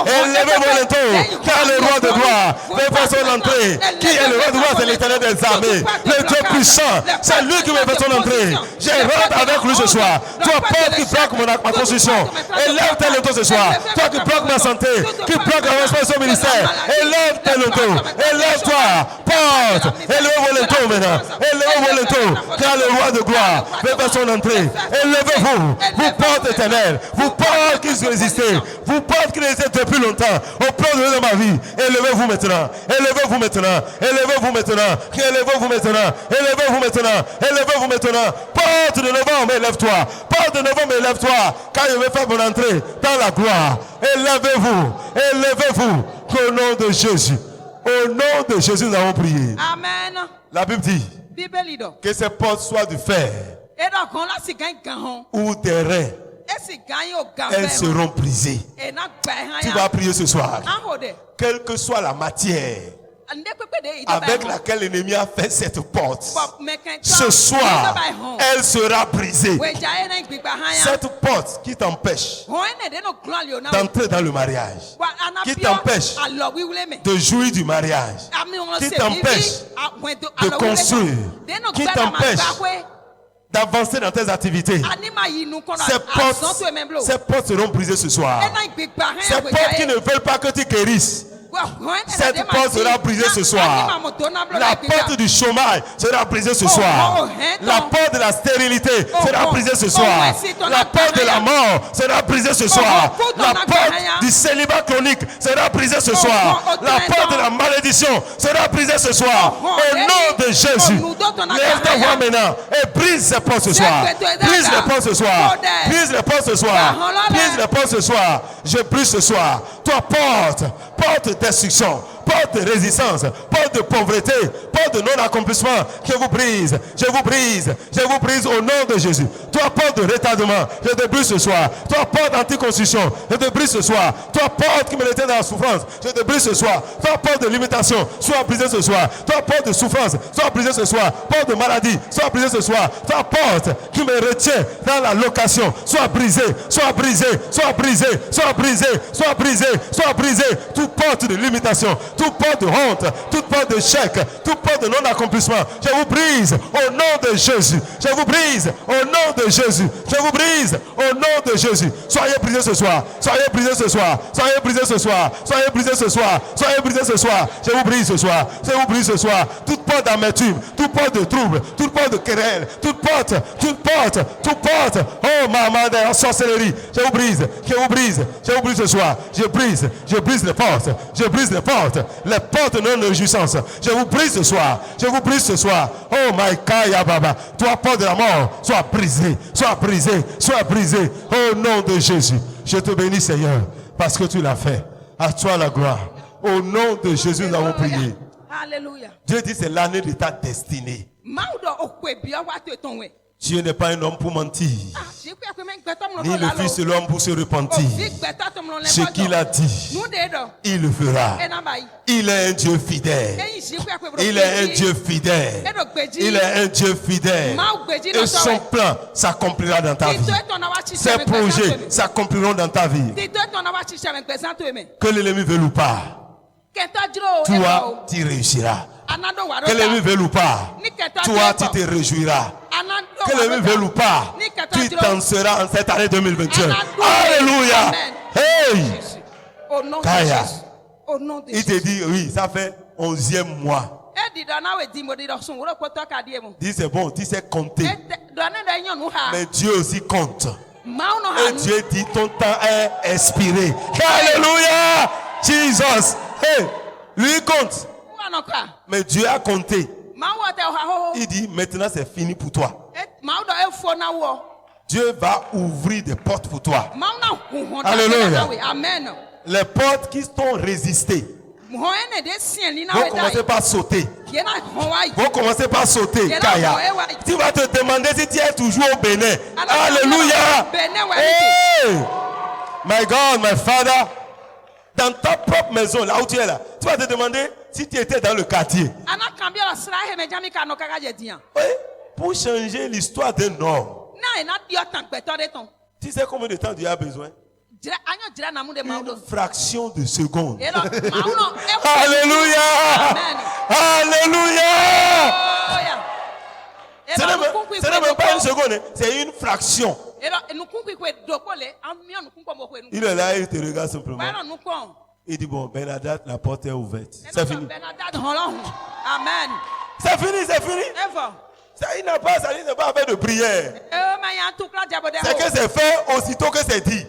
Élevez vos linteaux. Car le roi de gloire veut faire son entrée. Qui est le roi de gloire? C'est l'Éternel des armées. Le Dieu puissant. C'est lui qui veut faire son entrée. Je rentre avec lui ce soir. Toi, porte qui bloque ma construction. Élève tes linteaux ce soir. Toi qui bloque ma santé. Qui bloque l'avancement au ministère. Élève tes linteaux. Élève-toi. Porte. Élevez vos linteaux maintenant. Élevez vos linteaux. Car le roi de gloire veut faire son entrée. Élevez-vous. Vous porte éternel. Vous porte qui résistez. Vous porte qui résistez depuis longtemps. Au plan de ma vie. Élevez-vous maintenant. Élevez-vous maintenant. Élevez-vous maintenant. Élevez-vous maintenant. Élevez-vous maintenant. Élevez-vous maintenant. Porte de novembre, élève-toi. Porte de novembre, élève-toi. Car je vais faire mon entrée dans la gloire. Élevez-vous. Élevez-vous. Au nom de Jésus. Au nom de Jésus, nous avons prié. Amen. La Bible dit que ces portes soient de fer ou des reins. Elles seront brisées. Tu vas prier ce soir. Quelle que soit la matière avec laquelle l'ennemi a fait cette porte, ce soir, elle sera brisée. Cette porte qui t'empêche d'entrer dans le mariage, qui t'empêche de jouir du mariage, qui t'empêche de construire, qui t'empêche d'avancer dans tes activités. Ces portes seront brisées ce soir. Ces portes qui ne veulent pas que tu guérisses, cette porte sera brisée ce soir. La porte du chômage sera brisée ce soir. La porte de la stérilité sera brisée ce soir. La porte de la mort sera brisée ce soir. La porte du célibat chronique sera brisée ce soir. La porte de la malédiction sera brisée ce soir. Au nom de Jésus, lève ta voix maintenant et brise ces portes ce soir. Brise les portes ce soir. Brise les portes ce soir. Brise les portes ce soir. Je brise ce soir. Toi, porte destruction, porte de résistance, porte de pauvreté, porte de non-accomplissement, je vous brise, je vous brise, je vous brise au nom de Jésus. Toi, porte de retardement, je te brise ce soir. Toi, porte d'anticonstitution, je te brise ce soir. Toi, porte qui me mettait dans la souffrance, je te brise ce soir. Toi, porte de limitation, sois brisé ce soir. Toi, porte de souffrance, sois brisé ce soir. Porte de maladie, sois brisé ce soir. Toi, porte qui me retient dans la location, sois brisé, sois brisé, sois brisé, sois brisé, sois brisé, sois brisé. Toute porte de limitation, toute porte de honte, toute porte de chèque, toute porte de non-accomplissement, je vous brise au nom de Jésus. Je vous brise au nom de Jésus. Je vous brise au nom de Jésus. Soyez brisés ce soir. Soyez brisés ce soir. Soyez brisés ce soir. Soyez brisés ce soir. Soyez brisés ce soir. Je vous brise ce soir. Je vous brise ce soir. Toute porte d'amertume, toute porte de trouble, toute porte de querelle, toute porte. Oh maman de la sorcellerie. Je vous brise. Je vous brise. Je vous brise ce soir. Je brise les portes. Je brise les portes. Les portes de non-réjouissance. Je vous brise ce soir. Je vous brise ce soir. Oh my God, Baba. Toi, porte de la mort, sois brisé. Sois brisé. Sois brisé. Au nom de Jésus. Je te bénis, Seigneur, parce que tu l'as fait. À toi la gloire. Au nom de Jésus, nous avons prié. Alléluia. Dieu dit c'est l'année de ta destinée. Dieu n'est pas un homme pour mentir, ni le fils de l'homme pour se repentir. Ce qu'il a dit, il le fera. Il est un Dieu fidèle. Il est un Dieu fidèle. Il est un Dieu fidèle. Et son plan s'accomplira dans ta vie. Ses projets s'accompliront dans ta vie. Que l'ennemi veuille ou pas, toi, tu réussiras. Que l'ennemi veuille ou pas, toi, tu te réjouiras. Que l'ennemi veuille ou pas, tu danseras en cette année 2021. Alléluia. Hey! Kaya. Il te dit, oui, ça fait 11e mois. Dis c'est bon, tu sais compter. Mais Dieu aussi compte. Et Dieu dit, ton temps est expiré. Alléluia. Jesus. Hey, lui compte. Mais Dieu a compté. Il dit, maintenant c'est fini pour toi. Dieu va ouvrir des portes pour toi. Alléluia. Amen. Les portes qui t'ont résisté vont commencer par sauter. Vont commencer par sauter. Kaya. Tu vas te demander si tu es toujours au Bénin. Alléluia. Hey! My God, my Father. Dans ta propre maison, là où tu es là, tu vas te demander si tu étais dans le quartier. Oui, pour changer l'histoire d'un homme. Tu sais combien de temps Dieu a besoin? Une fraction de seconde. Alléluia! Alléluia! Ce n'est même pas une seconde, c'est une fraction. Il est là, il te regarde simplement. Il dit, bon, Bernadette, la porte est ouverte. C'est fini. Amen. C'est fini, c'est fini. Il n'a pas fait de prière. C'est que c'est fait aussitôt que c'est dit.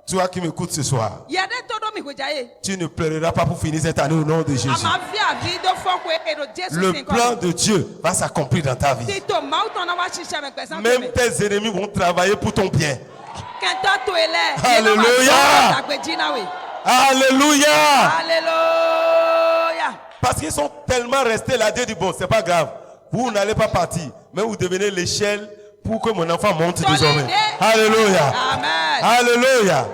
Toi qui m'écoutes ce soir, tu ne pleureras pas pour finir cette année au nom de Jésus. Le plan de Dieu va s'accomplir dans ta vie. Même tes ennemis vont travailler pour ton bien. Alléluia. Alléluia. Alléluia. Parce qu'ils sont tellement restés là, Dieu dit, bon, c'est pas grave. Vous n'allez pas partir, mais vous devenez l'échelle pour que mon enfant monte désormais. Alléluia. Amen. Alléluia.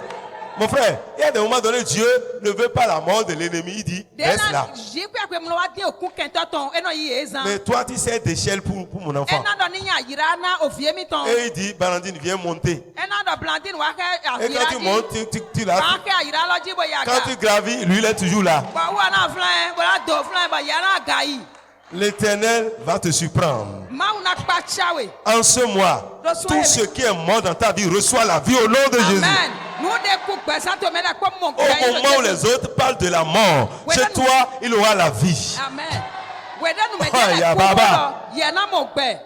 Mon frère, il y a des moments donnés, Dieu ne veut pas la mort de l'ennemi. Il dit, reste là. Mais toi, tu sers d'échelle pour mon enfant. Et il dit, Blandine, viens monter. Et quand tu montes, tu l'as. Quand tu gravis, lui, il est toujours là. L'Éternel va te surprendre. En ce mois, tout ce qui est mort dans ta vie reçoit la vie au nom de Jésus. Au moment où les autres parlent de la mort, chez toi, il aura la vie. Amen.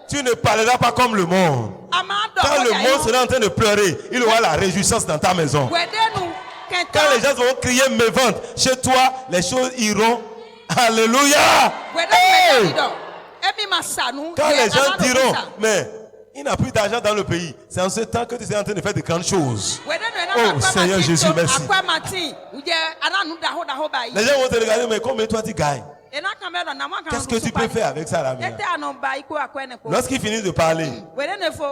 Tu ne parleras pas comme le monde. Quand le monde sera en train de pleurer, il aura la réjouissance dans ta maison. Quand les gens vont crier me vente, chez toi, les choses iront. Alléluia. Hey! Quand les gens diront, mais il n'a plus d'argent dans le pays, c'est en ce temps que tu es en train de faire de grandes choses. Oh Seigneur Jésus, merci. Les gens vont te regarder, mais combien toi tu gagnes? Qu'est-ce que tu peux faire avec ça là? Lorsqu'ils finissent de parler,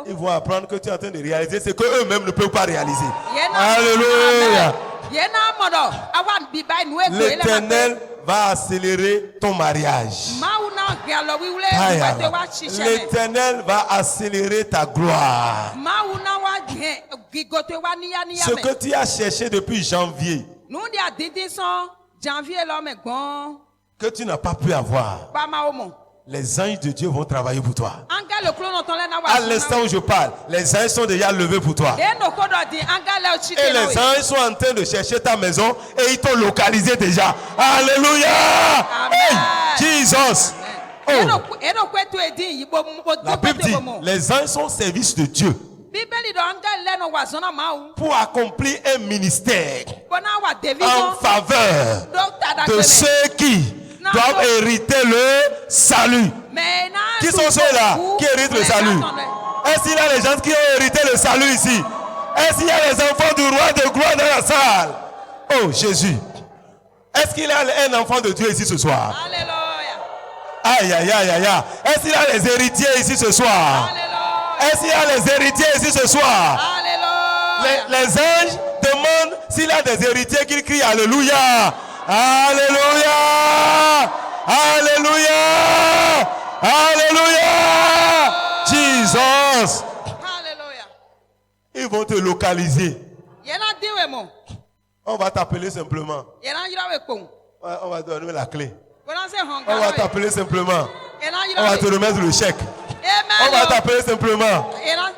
ils vont apprendre que tu es en train de réaliser ce qu'eux-mêmes ne peuvent pas réaliser. Alléluia. L'Éternel va accélérer ton mariage. L'Éternel va accélérer ta gloire. Ce que tu as cherché depuis janvier, que tu n'as pas pu avoir, les anges de Dieu vont travailler pour toi. À l'instant où je parle, les anges sont déjà levés pour toi. Et les anges sont en train de chercher ta maison et ils t'ont localisé déjà. Alléluia. Hey, Jesus. Oh. La Bible dit, les anges sont au service de Dieu pour accomplir un ministère en faveur de ceux qui doivent hériter le salut. Qui sont ceux-là qui héritent le salut? Est-ce qu'il y a des gens qui ont hérité le salut ici? Est-ce qu'il y a les enfants du roi de gloire dans la salle? Oh Jésus. Est-ce qu'il y a un enfant de Dieu ici ce soir? Alléluia. Aïe, aïe, aïe, aïe, aïe. Est-ce qu'il y a les héritiers ici ce soir? Alléluia. Est-ce qu'il y a les héritiers ici ce soir? Alléluia. Les anges demandent s'il y a des héritiers qui crient Alléluia. Alléluia. Alléluia. Alléluia. Jesus. Alléluia. Ils vont te localiser. On va t'appeler simplement. On va te donner la clé. On va t'appeler simplement. On va te remettre le chèque. On va t'appeler simplement.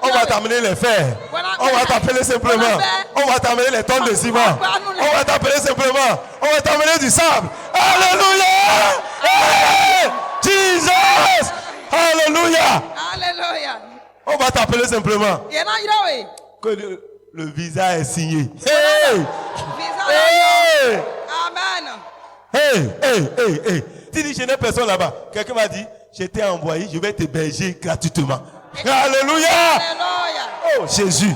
On va t'amener les fers. On va t'appeler simplement. On va t'amener les tonnes de ciment. On va t'appeler simplement. On va t'amener du sable. Alléluia. Hey! Jesus. Alléluia. Alléluia. On va t'appeler simplement. Que le visa est signé. Hey! Amen. Hey, hey, hey, hey. Tu dis, je n'ai personne là-bas. Quelqu'un m'a dit, je t'ai envoyé, je vais t'héberger gratuitement. Alléluia. Oh Jésus.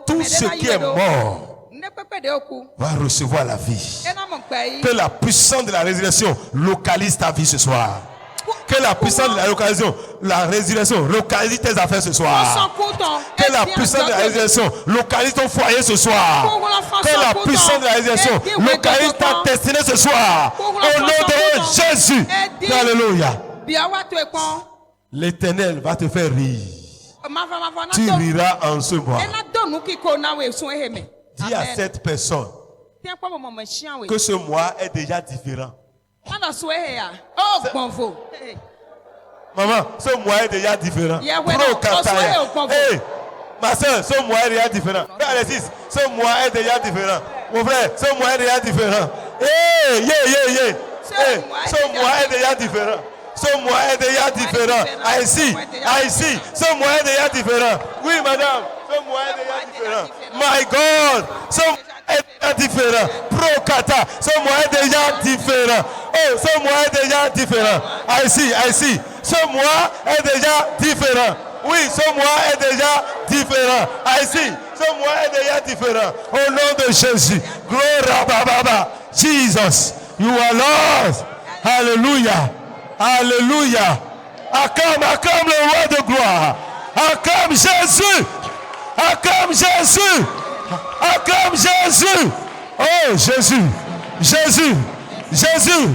Tout ce qui est mort va recevoir la vie. Que la puissance de la résurrection localise ta vie ce soir. Que la puissance de la résurrection localise tes affaires ce soir. Que la puissance de la résurrection localise ton foyer ce soir. Que la puissance de la résurrection localise ta destinée ce soir. Au nom de Jésus. Alléluia. L'Éternel va te faire rire. Tu riras en ce mois. Dis à cette personne que ce mois est déjà différent. Maman, ce mois est déjà différent. Hey, ma soeur, ce mois est déjà différent. Alexis, ce mois est déjà différent. Mon frère, ce mois est déjà différent. Hey, hey, ce mois est déjà différent. Ce mois est déjà différent. Ici, ce mois est déjà différent. Oui, madame, ce mois est déjà différent. My God, ce mois est déjà différent. Procata, ce mois est déjà différent. Oh, ce mois est déjà différent. Ici, ce mois est déjà différent. Oui, ce mois est déjà différent. Ici, ce mois est déjà différent. Au nom de Jésus. Gloire Baba. Jesus, you are Lord. Hallelujah. Alléluia. Acclame le roi de gloire. Acclame Jésus. Acclame Jésus. Acclame Jésus. Oh Jésus. Jésus. Jésus.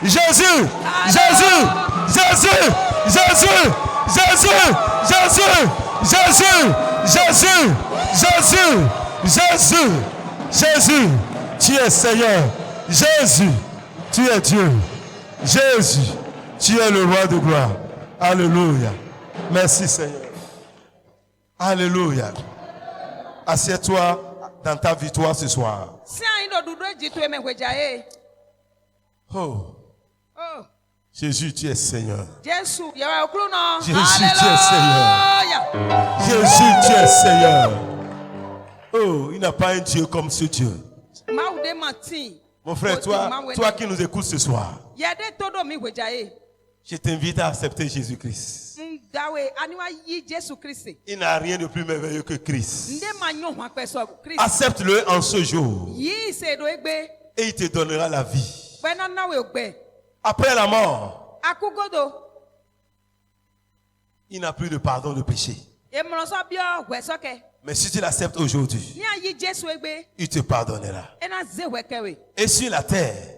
Jésus. Jésus. Jésus. Jésus. Jésus. Jésus. Jésus. Jésus. Jésus. Jésus. Jésus. Tu es Seigneur. Jésus. Tu es Dieu. Jésus. Tu es le roi de gloire. Alléluia. Merci Seigneur. Alléluia. Assieds-toi dans ta victoire ce soir. Oh. Jésus, tu es Seigneur. Jésus, tu es Seigneur. Jésus, tu es Seigneur. Oh, il n'y a pas un Dieu comme ce Dieu. Mon frère, toi qui nous écoutes ce soir, je t'invite à accepter Jésus-Christ. Il n'a rien de plus merveilleux que Christ. Accepte-le en ce jour. Et il te donnera la vie. Après la mort, il n'a plus de pardon de péché. Mais si tu l'acceptes aujourd'hui, il te pardonnera. Et sur la terre,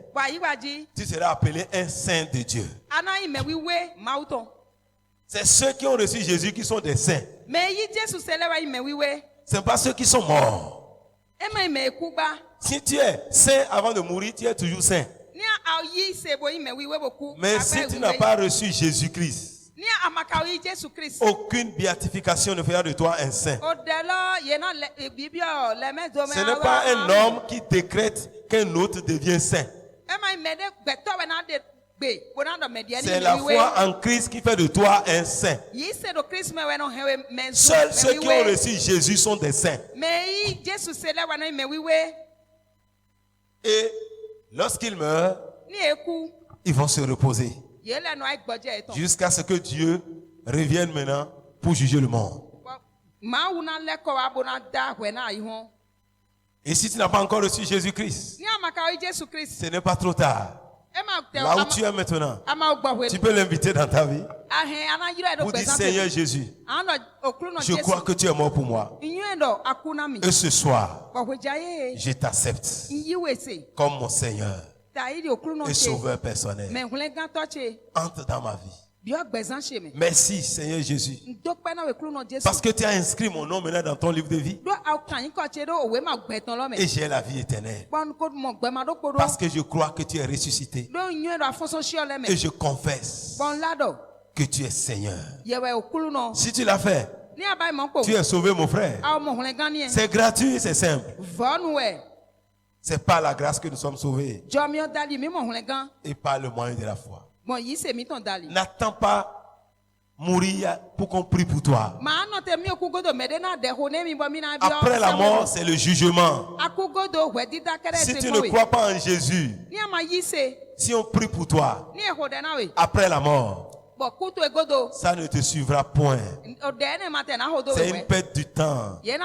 tu seras appelé un saint de Dieu. C'est ceux qui ont reçu Jésus qui sont des saints. Ce n'est pas ceux qui sont morts. Si tu es saint avant de mourir, tu es toujours saint. Mais si tu n'as pas reçu Jésus-Christ, aucune béatification ne fera de toi un saint. Ce n'est pas un homme qui décrète qu'un autre devient saint. C'est la foi en Christ qui fait de toi un saint. Seuls ceux qui ont reçu Jésus sont des saints. Et lorsqu'ils meurent, ils vont se reposer jusqu'à ce que Dieu revienne maintenant pour juger le monde. Et si tu n'as pas encore reçu Jésus-Christ, ce n'est pas trop tard. Là où tu es maintenant, tu peux l'inviter dans ta vie pour dire: Seigneur Jésus, je crois que tu es mort pour moi. Et ce soir, je t'accepte comme mon Seigneur et Sauveur personnel. Entre dans ma vie. Merci Seigneur Jésus, parce que tu as inscrit mon nom maintenant dans ton livre de vie et j'ai la vie éternelle, parce que je crois que tu es ressuscité et je confesse que tu es Seigneur. Si tu l'as fait, tu es sauvé mon frère. C'est gratuit, c'est simple. C'est par la grâce que nous sommes sauvés et par le moyen de la foi. N'attends pas mourir pour qu'on prie pour toi. Après la mort, c'est le jugement. Si tu ne crois pas en Jésus, si on prie pour toi, après la mort, ça ne te suivra point. C'est une perte du temps. C'est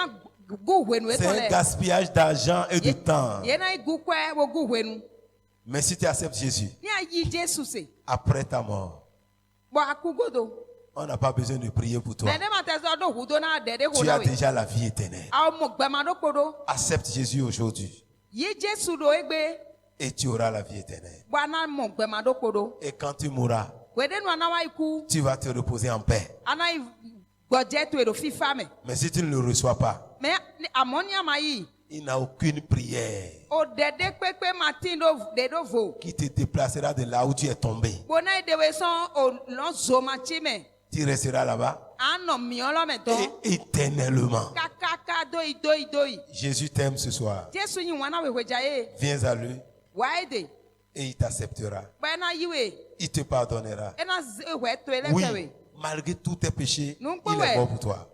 un gaspillage d'argent et de temps. Mais si tu acceptes Jésus, après ta mort, on n'a pas besoin de prier pour toi. Tu as déjà la vie éternelle. Accepte Jésus aujourd'hui. Et tu auras la vie éternelle. Et quand tu mourras, tu vas te reposer en paix. Mais si tu ne le reçois pas, il n'a aucune prière qui te déplacera de là où tu es tombé. Tu resteras là-bas et éternellement. Jésus t'aime ce soir. Viens à lui et il t'acceptera. Il te pardonnera. Oui, malgré tous tes péchés, il est mort pour toi.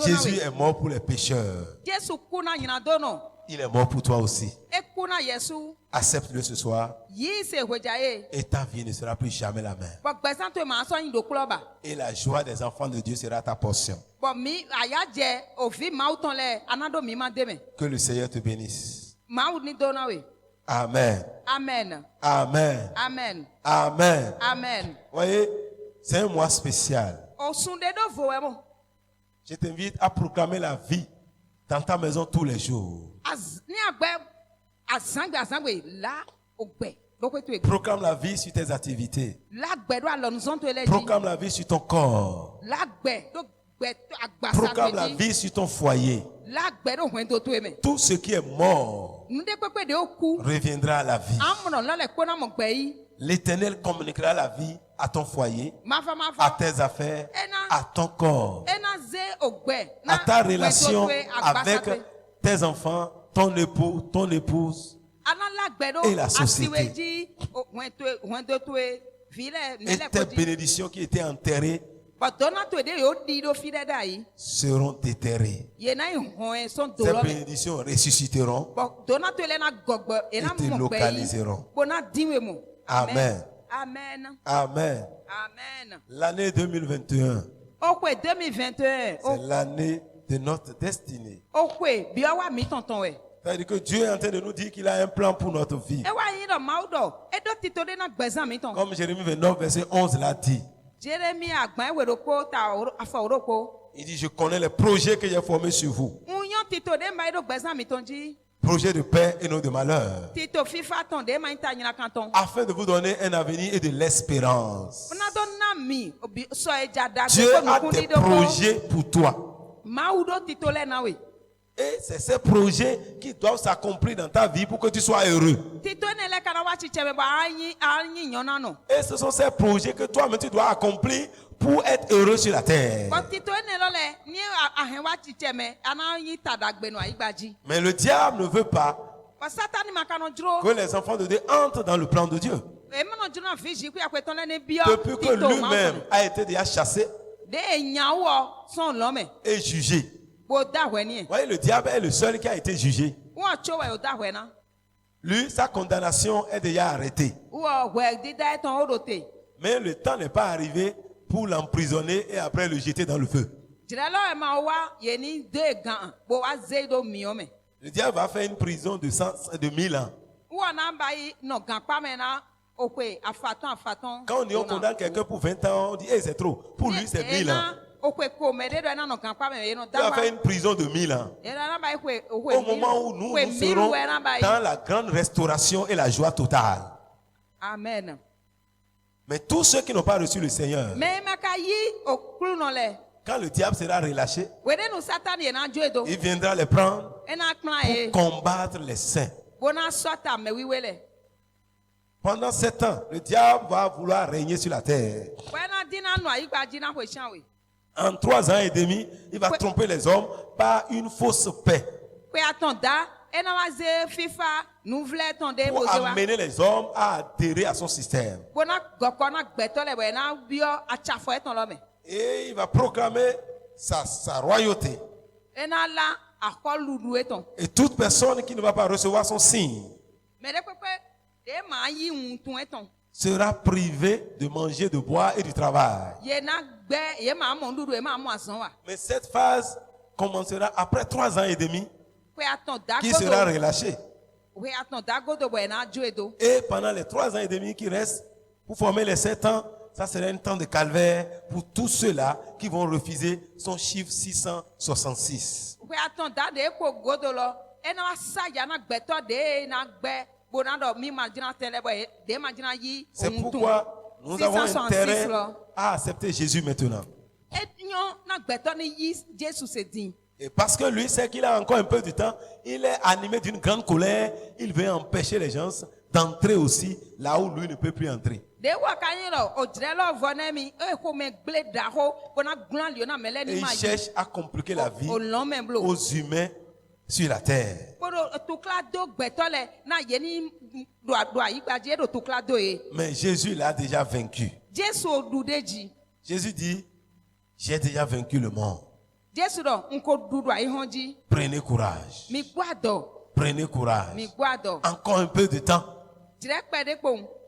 Jésus est mort pour les pécheurs. Il est mort pour toi aussi. Accepte-le ce soir. Et ta vie ne sera plus jamais la même. Et la joie des enfants de Dieu sera ta portion. Que le Seigneur te bénisse. Amen. Amen. Amen. Amen. Amen. Amen. Voyez, c'est un mois spécial. Je t'invite à proclamer la vie dans ta maison tous les jours. Proclame la vie sur tes activités. Proclame la vie sur ton corps. Proclame la vie sur ton foyer. Tout ce qui est mort reviendra à la vie. L'Éternel communiquera la vie à ton foyer, à tes affaires, à ton corps, à ta relation avec tes enfants, ton époux, ton épouse et la société. Et tes bénédictions qui étaient enterrées seront déterrées. Ces bénédictions ressusciteront et te localiseront. Amen. Amen. Amen. Amen. L'année 2021, c'est l'année de notre destinée. C'est-à-dire que Dieu est en train de nous dire qu'il a un plan pour notre vie. Comme Jérémie 29, verset 11 l'a dit. Il dit, je connais les projets que j'ai formés sur vous. Projets de paix et non de malheur. Afin de vous donner un avenir et de l'espérance. Dieu a des projets pour toi. Et c'est ces projets qui doivent s'accomplir dans ta vie pour que tu sois heureux. Et ce sont ces projets que toi-même tu dois accomplir pour être heureux sur la terre. Mais le diable ne veut pas que les enfants de Dieu entrent dans le plan de Dieu. Depuis que lui-même a été déjà chassé et jugé. Voyez, le diable est le seul qui a été jugé. Lui, sa condamnation est déjà arrêtée. Mais le temps n'est pas arrivé pour l'emprisonner et après le jeter dans le feu. Le diable va faire une prison de 1000 ans. Quand on condamne quelqu'un pour 20 ans, on dit hey, c'est trop. Pour lui, c'est 1000 ans. Il va faire une prison de 1000 ans. Au moment où nous serons dans la grande restauration et la joie totale. Amen. Mais tous ceux qui n'ont pas reçu le Seigneur, quand le diable sera relâché, il viendra les prendre pour combattre les saints. Pendant 7 ans, le diable va vouloir régner sur la terre. En 3 ans et demi, il va tromper les hommes par une fausse paix. pour amener les hommes à adhérer à son système. Et il va proclamer sa royauté. Et toute personne qui ne va pas recevoir son signe sera privée de manger, de boire et du travail. Mais cette phase commencera après 3 ans et demi, qui sera relâché. Et pendant les 3 ans et demi qui restent, pour former les 7 ans, ça sera un temps de calvaire pour tous ceux-là qui vont refuser son chiffre 666. C'est pourquoi nous avons intérêt à accepter Jésus maintenant. Et parce que lui sait qu'il a encore un peu de temps, il est animé d'une grande colère, il veut empêcher les gens d'entrer aussi là où lui ne peut plus entrer. Et il cherche à compliquer la vie aux humains sur la terre. Mais Jésus l'a déjà vaincu. Jésus dit, j'ai déjà vaincu le monde. Prenez courage. Prenez courage. Encore un peu de temps.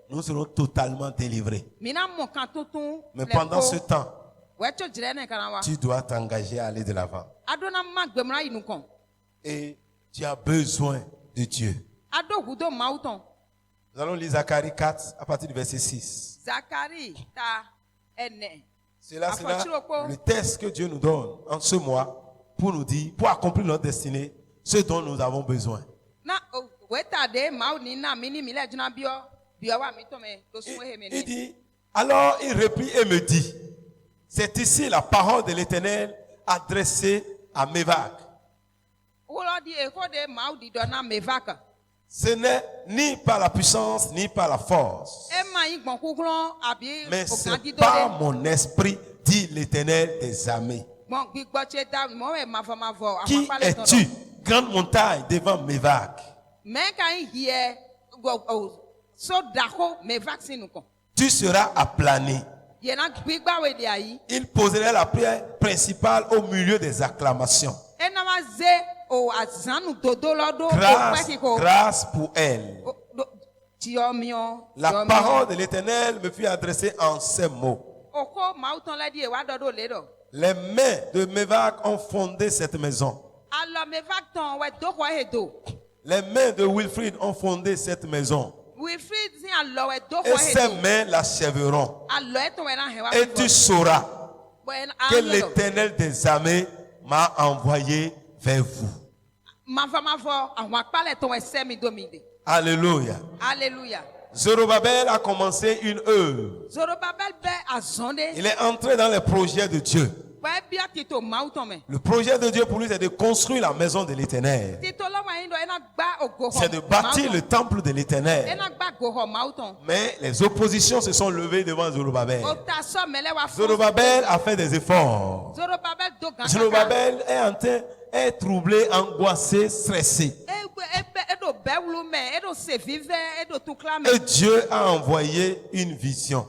Nous serons totalement délivrés. Mais pendant ce temps, tu dois t'engager à aller de l'avant. Et tu as besoin de Dieu. Nous allons lire Zacharie 4 à partir du verset 6. C'est là le test que Dieu nous donne en ce mois pour nous dire, pour accomplir notre destinée, ce dont nous avons besoin. Il dit, alors il reprit et me dit, c'est ici la parole de l'Éternel adressée à Mévac. Ce n'est ni par la puissance, ni par la force, mais c'est par mon esprit, dit l'Éternel des armées. Qui es-tu, grande montagne devant Mévac? Tu seras aplani. Il poserait la pierre principale au milieu des acclamations. Grâce pour elle. La parole de l'Éternel me fut adressée en ces mots. Les mains de Mévac ont fondé cette maison. Les mains de Wilfrid ont fondé cette maison. Et ces mains l'achèveront. Et tu sauras que l'Éternel des armées m'a envoyé vers vous. Alléluia. Alléluia. Zorobabel a commencé une œuvre. Il est entré dans les projets de Dieu. Le projet de Dieu pour lui, c'est de construire la maison de l'Éternel. C'est de bâtir le temple de l'Éternel. Mais les oppositions se sont levées devant Zorobabel. Zorobabel a fait des efforts. Zorobabel est troublé, angoissé, stressé. Et Dieu a envoyé une vision.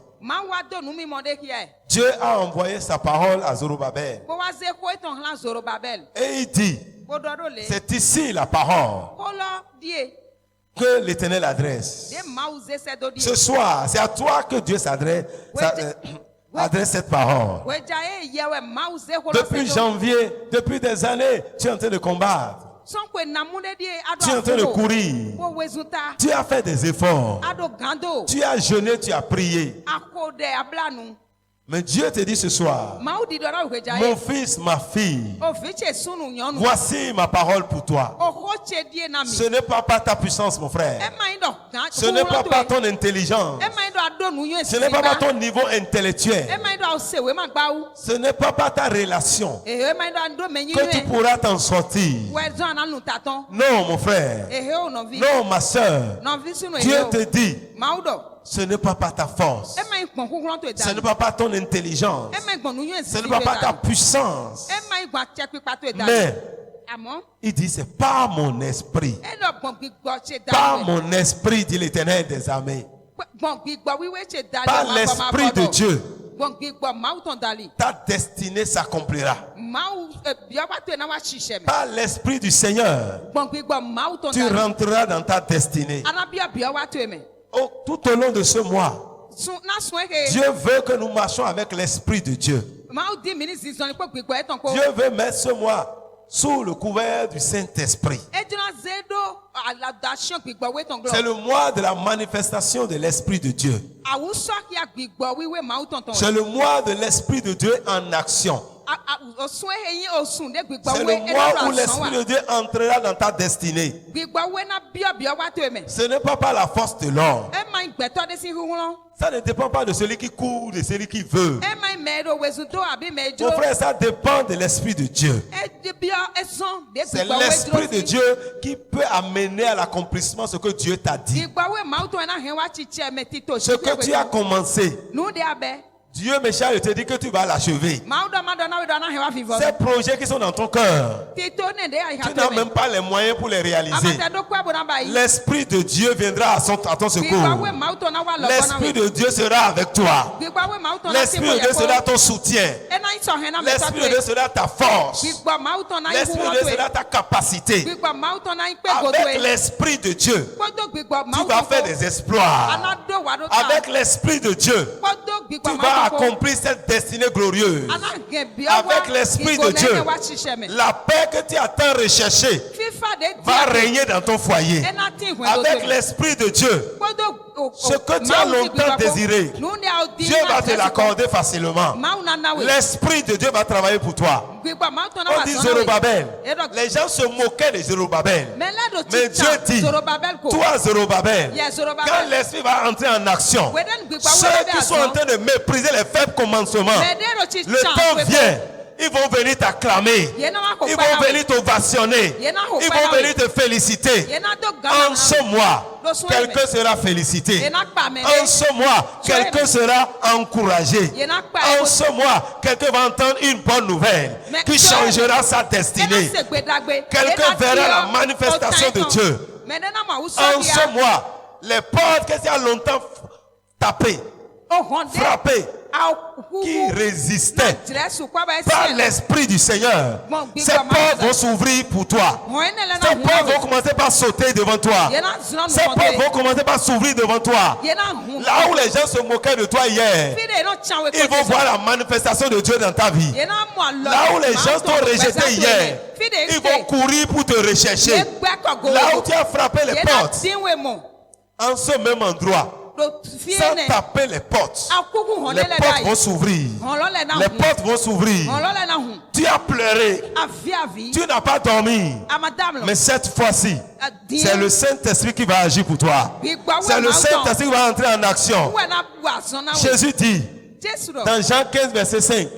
Dieu a envoyé sa parole à Zorobabel. Et il dit, c'est ici la parole que l'Éternel adresse. Ce soir, c'est à toi que Dieu s'adresse. Adresse cette parole. Depuis janvier, depuis des années, tu es en train de combattre. Tu es en train de courir. Tu as fait des efforts. Tu as jeûné, tu as prié. Mais Dieu te dit ce soir, mon fils, ma fille, voici ma parole pour toi. Ce n'est pas par ta puissance, mon frère. Ce n'est pas par ton intelligence. Ce n'est pas par ton niveau intellectuel. Ce n'est pas par ta relation que tu pourras t'en sortir. Non, mon frère. Non, ma soeur. Dieu te dit, ce n'est pas par ta force. Ce n'est pas par ton intelligence. Ce n'est pas par ta puissance. Mais Il dit, c'est par mon esprit. Par mon esprit, dit l'Éternel des armées. Par l'esprit de Dieu, ta destinée s'accomplira. Par l'esprit du Seigneur, tu rentreras dans ta destinée. Tout au long de ce mois, Dieu veut que nous marchions avec l'esprit de Dieu. Dieu veut mettre ce mois sous le couvert du Saint-Esprit. C'est le mois de la manifestation de l'Esprit de Dieu. C'est le mois de l'Esprit de Dieu en action. C'est le mois où l'Esprit de Dieu entrera dans ta destinée. Ce n'est pas par la force de l'homme. Ça ne dépend pas de celui qui court, de celui qui veut. Mon frère, ça dépend de l'Esprit de Dieu. C'est l'Esprit de Dieu qui peut amener à l'accomplissement ce que Dieu t'a dit. Ce que tu as commencé, Dieu, mes chers, je te dis que tu vas l'achever. Ces projets qui sont dans ton cœur, tu n'as même pas les moyens pour les réaliser. L'Esprit de Dieu viendra à ton secours. L'Esprit de Dieu sera avec toi. L'Esprit de Dieu sera ton soutien. L'Esprit de Dieu sera ta force. L'Esprit de Dieu sera ta capacité. Avec l'Esprit de Dieu, tu vas faire des exploits. Avec l'Esprit de Dieu, tu vas accomplir cette destinée glorieuse. Avec l'Esprit de Dieu, la paix que tu as tant recherchée va régner dans ton foyer. Avec l'Esprit de Dieu, ce que tu as longtemps désiré, Dieu va te l'accorder facilement. L'Esprit de Dieu va travailler pour toi. On dit Zorobabel. Les gens se moquaient de Zorobabel. Mais Dieu dit, toi Zorobabel, quand l'Esprit va entrer en action, ceux qui sont en train de mépriser les faibles commencements, le temps vient. Ils vont venir t'acclamer. Ils vont venir t'ovationner. Ils vont venir te féliciter. En ce mois, quelqu'un sera félicité. En ce mois, quelqu'un sera encouragé. En ce mois, quelqu'un va entendre une bonne nouvelle qui changera sa destinée. Quelqu'un verra la manifestation de Dieu. En ce mois, les portes que tu as longtemps tapées, frappées, qui résistaient par l'Esprit du Seigneur, ces portes vont s'ouvrir pour toi. Ces portes vont commencer par sauter devant toi. Ces portes vont commencer par s'ouvrir devant toi. Là où les gens se moquaient de toi hier, ils vont voir la manifestation de Dieu dans ta vie. Là où les gens t'ont rejeté hier, ils vont courir pour te rechercher. Là où tu as frappé les portes, en ce même endroit, sans taper les portes vont s'ouvrir. Les portes vont s'ouvrir. Tu as pleuré. Tu n'as pas dormi. Mais cette fois-ci, c'est le Saint-Esprit qui va agir pour toi. C'est le Saint-Esprit qui va entrer en action. Jésus dit, dans Jean 15, verset 5,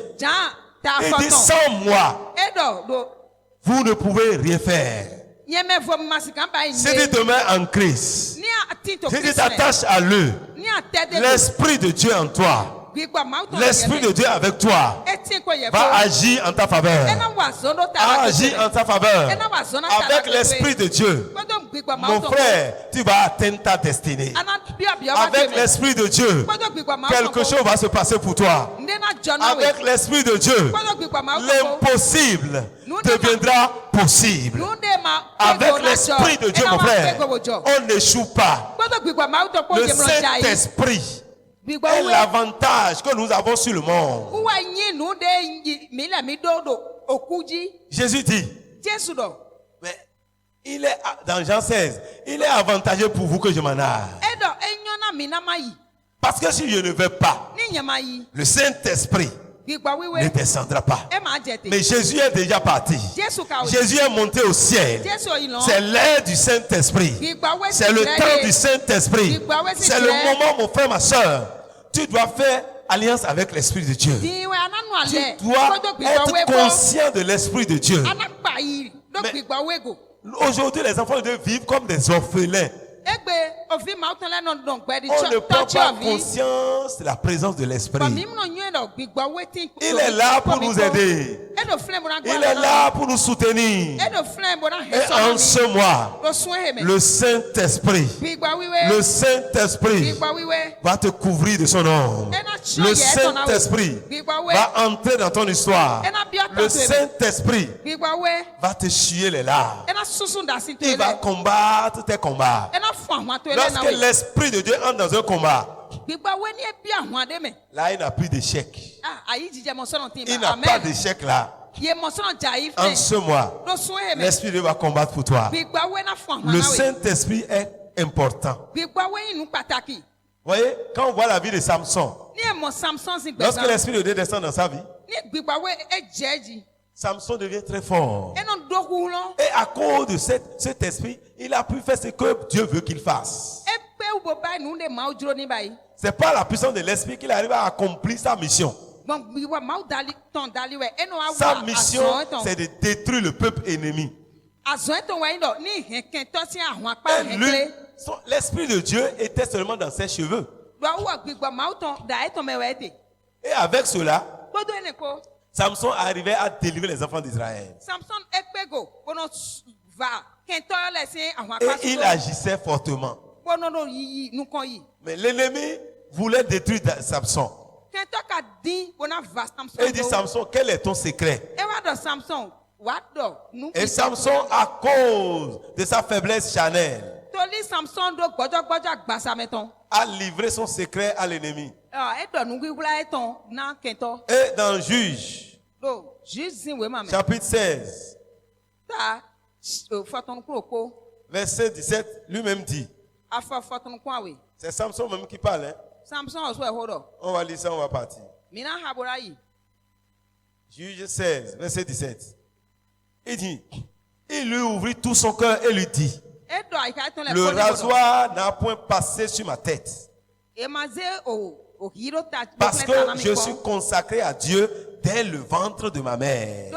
il dit, sans moi, vous ne pouvez rien faire. Si tu te mets en Christ, si tu t'attaches à lui, l'Esprit de Dieu en toi, l'Esprit de Dieu avec toi va agir en ta faveur. Agir en ta faveur. Avec l'Esprit de Dieu, mon frère, tu vas atteindre ta destinée. Avec l'Esprit de Dieu, quelque chose va se passer pour toi. Avec l'Esprit de Dieu, l'impossible deviendra possible. Avec l'Esprit de Dieu, mon frère, on n'échoue pas. Le Saint-Esprit est l'avantage que nous avons sur le monde. Jésus dit, mais il est dans Jean 16, il est avantageux pour vous que je m'en aille. Parce que si je ne vais pas, le Saint-Esprit ne descendra pas. Mais Jésus est déjà parti. Jésus est monté au ciel. C'est l'ère du Saint-Esprit. C'est le temps du Saint-Esprit. C'est le moment, mon frère, ma soeur. Tu dois faire alliance avec l'Esprit de Dieu. Tu dois être conscient de l'Esprit de Dieu. Aujourd'hui, les enfants de Dieu vivent comme des orphelins. On ne prend pas conscience de la présence de l'Esprit. Il est là pour nous aider. Il est là pour nous soutenir. Et en ce mois, le Saint-Esprit va te couvrir de son nom. Le Saint-Esprit va entrer dans ton histoire. Le Saint-Esprit va te chier les larmes. Il va combattre tes combats. Lorsque l'Esprit de Dieu entre dans un combat, là il n'a plus d'échec. Il n'a pas d'échec là. En ce mois, l'Esprit de Dieu va combattre pour toi. Le Saint-Esprit est important. Vous voyez, quand on voit la vie de Samson, lorsque l'Esprit de Dieu descend dans sa vie, Samson devient très fort. Et à cause de cet esprit, il a pu faire ce que Dieu veut qu'il fasse. C'est par la puissance de l'esprit qu'il arrive à accomplir sa mission. Sa mission, c'est de détruire le peuple ennemi. Et lui, l'esprit de Dieu était seulement dans ses cheveux. Et avec cela, Samson arrivait à délivrer les enfants d'Israël. Et il agissait fortement. Mais l'ennemi voulait détruire Samson. Et il dit, Samson, quel est ton secret? Et Samson, à cause de sa faiblesse charnelle, a livré son secret à l'ennemi. Et dans Juge, chapitre 16, verset 17, lui-même dit, c'est Samson même qui parle. Hein? On va lire ça, on va partir. Juge 16, verset 17. Il dit, il lui ouvrit tout son cœur et lui dit, le rasoir n'a point passé sur ma tête. Parce que je suis consacré à Dieu dès le ventre de ma mère.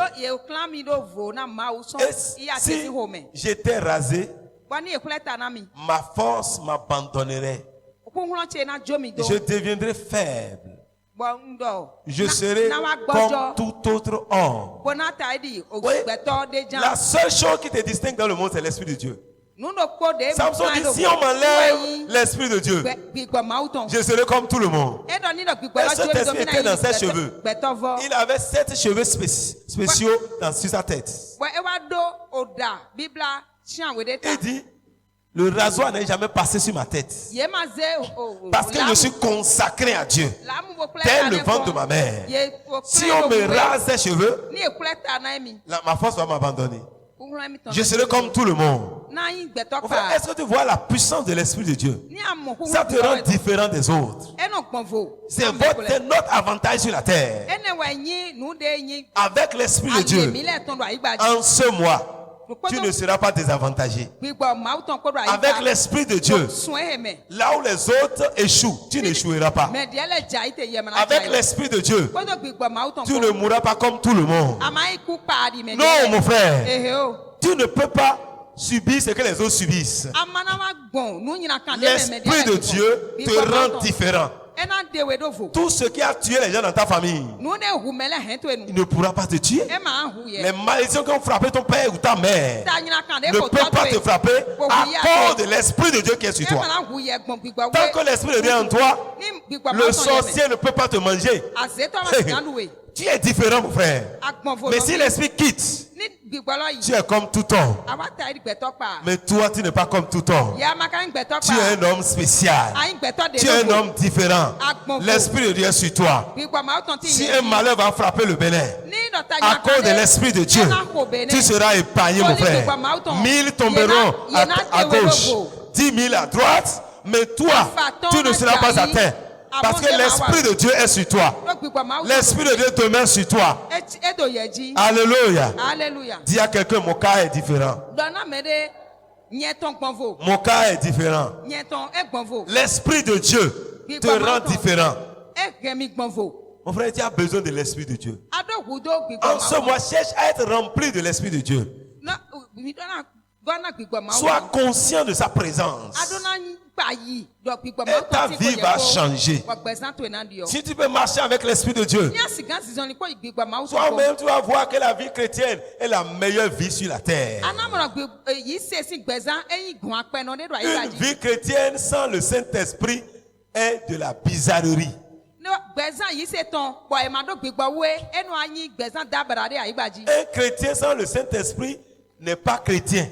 Et si j'étais rasé, ma force m'abandonnerait. Je deviendrais faible. Je serai comme tout autre homme. Oui, la seule chose qui te distingue dans le monde, c'est l'Esprit de Dieu. Samson dit, si on m'enlève l'Esprit de Dieu, je serai comme tout le monde. Et cet esprit était dans ses cheveux. Il avait 7 cheveux spéciaux sur sa tête. Il dit, le rasoir n'est jamais passé sur ma tête. Parce que je suis consacré à Dieu. Dès le ventre de ma mère. Si on me rase les cheveux, ma force va m'abandonner. Je serai comme tout le monde. Est-ce que tu vois la puissance de l'Esprit de Dieu? Ça te rend différent des autres. C'est notre avantage sur la terre. Avec l'Esprit de Dieu, en ce mois, tu ne seras pas désavantagé. Avec l'Esprit de Dieu, là où les autres échouent, tu n'échoueras pas. Avec l'Esprit de Dieu, tu ne mourras pas comme tout le monde. Non, mon frère, tu ne peux pas subir ce que les autres subissent. L'Esprit de Dieu te rend différent. Tout ce qui a tué les gens dans ta famille, il ne pourra pas te tuer. Les malédictions qui ont frappé ton père ou ta mère ne peuvent pas te frapper à cause de l'Esprit de Dieu qui est sur toi. Tant que l'Esprit de Dieu est en toi, le sorcier ne peut pas te manger. Tu es différent, mon frère. Mais si l'Esprit quitte, tu es comme tout homme. Mais toi, tu n'es pas comme tout homme. Tu es un homme spécial. Tu es un homme différent. L'Esprit de Dieu est sur toi. Si un malheur va frapper le Bénin, à cause de l'Esprit de Dieu, tu seras épargné, mon frère. 1000 tomberont à gauche, 10 000 à droite, mais toi, tu ne seras pas atteint. Parce que l'Esprit de Dieu est sur toi. L'Esprit de Dieu demeure sur toi. Alléluia. Dis à quelqu'un, mon cas est différent. Mon cas est différent. L'Esprit de Dieu te rend différent. Mon frère, tu as besoin de l'Esprit de Dieu. En ce mois, cherche à être rempli de l'Esprit de Dieu. Sois conscient de sa présence. Et ta vie va changer. Si tu peux marcher avec l'Esprit de Dieu, toi-même tu vas voir que la vie chrétienne est la meilleure vie sur la terre. Une vie chrétienne sans le Saint-Esprit est de la bizarrerie. Un chrétien sans le Saint-Esprit n'est pas chrétien.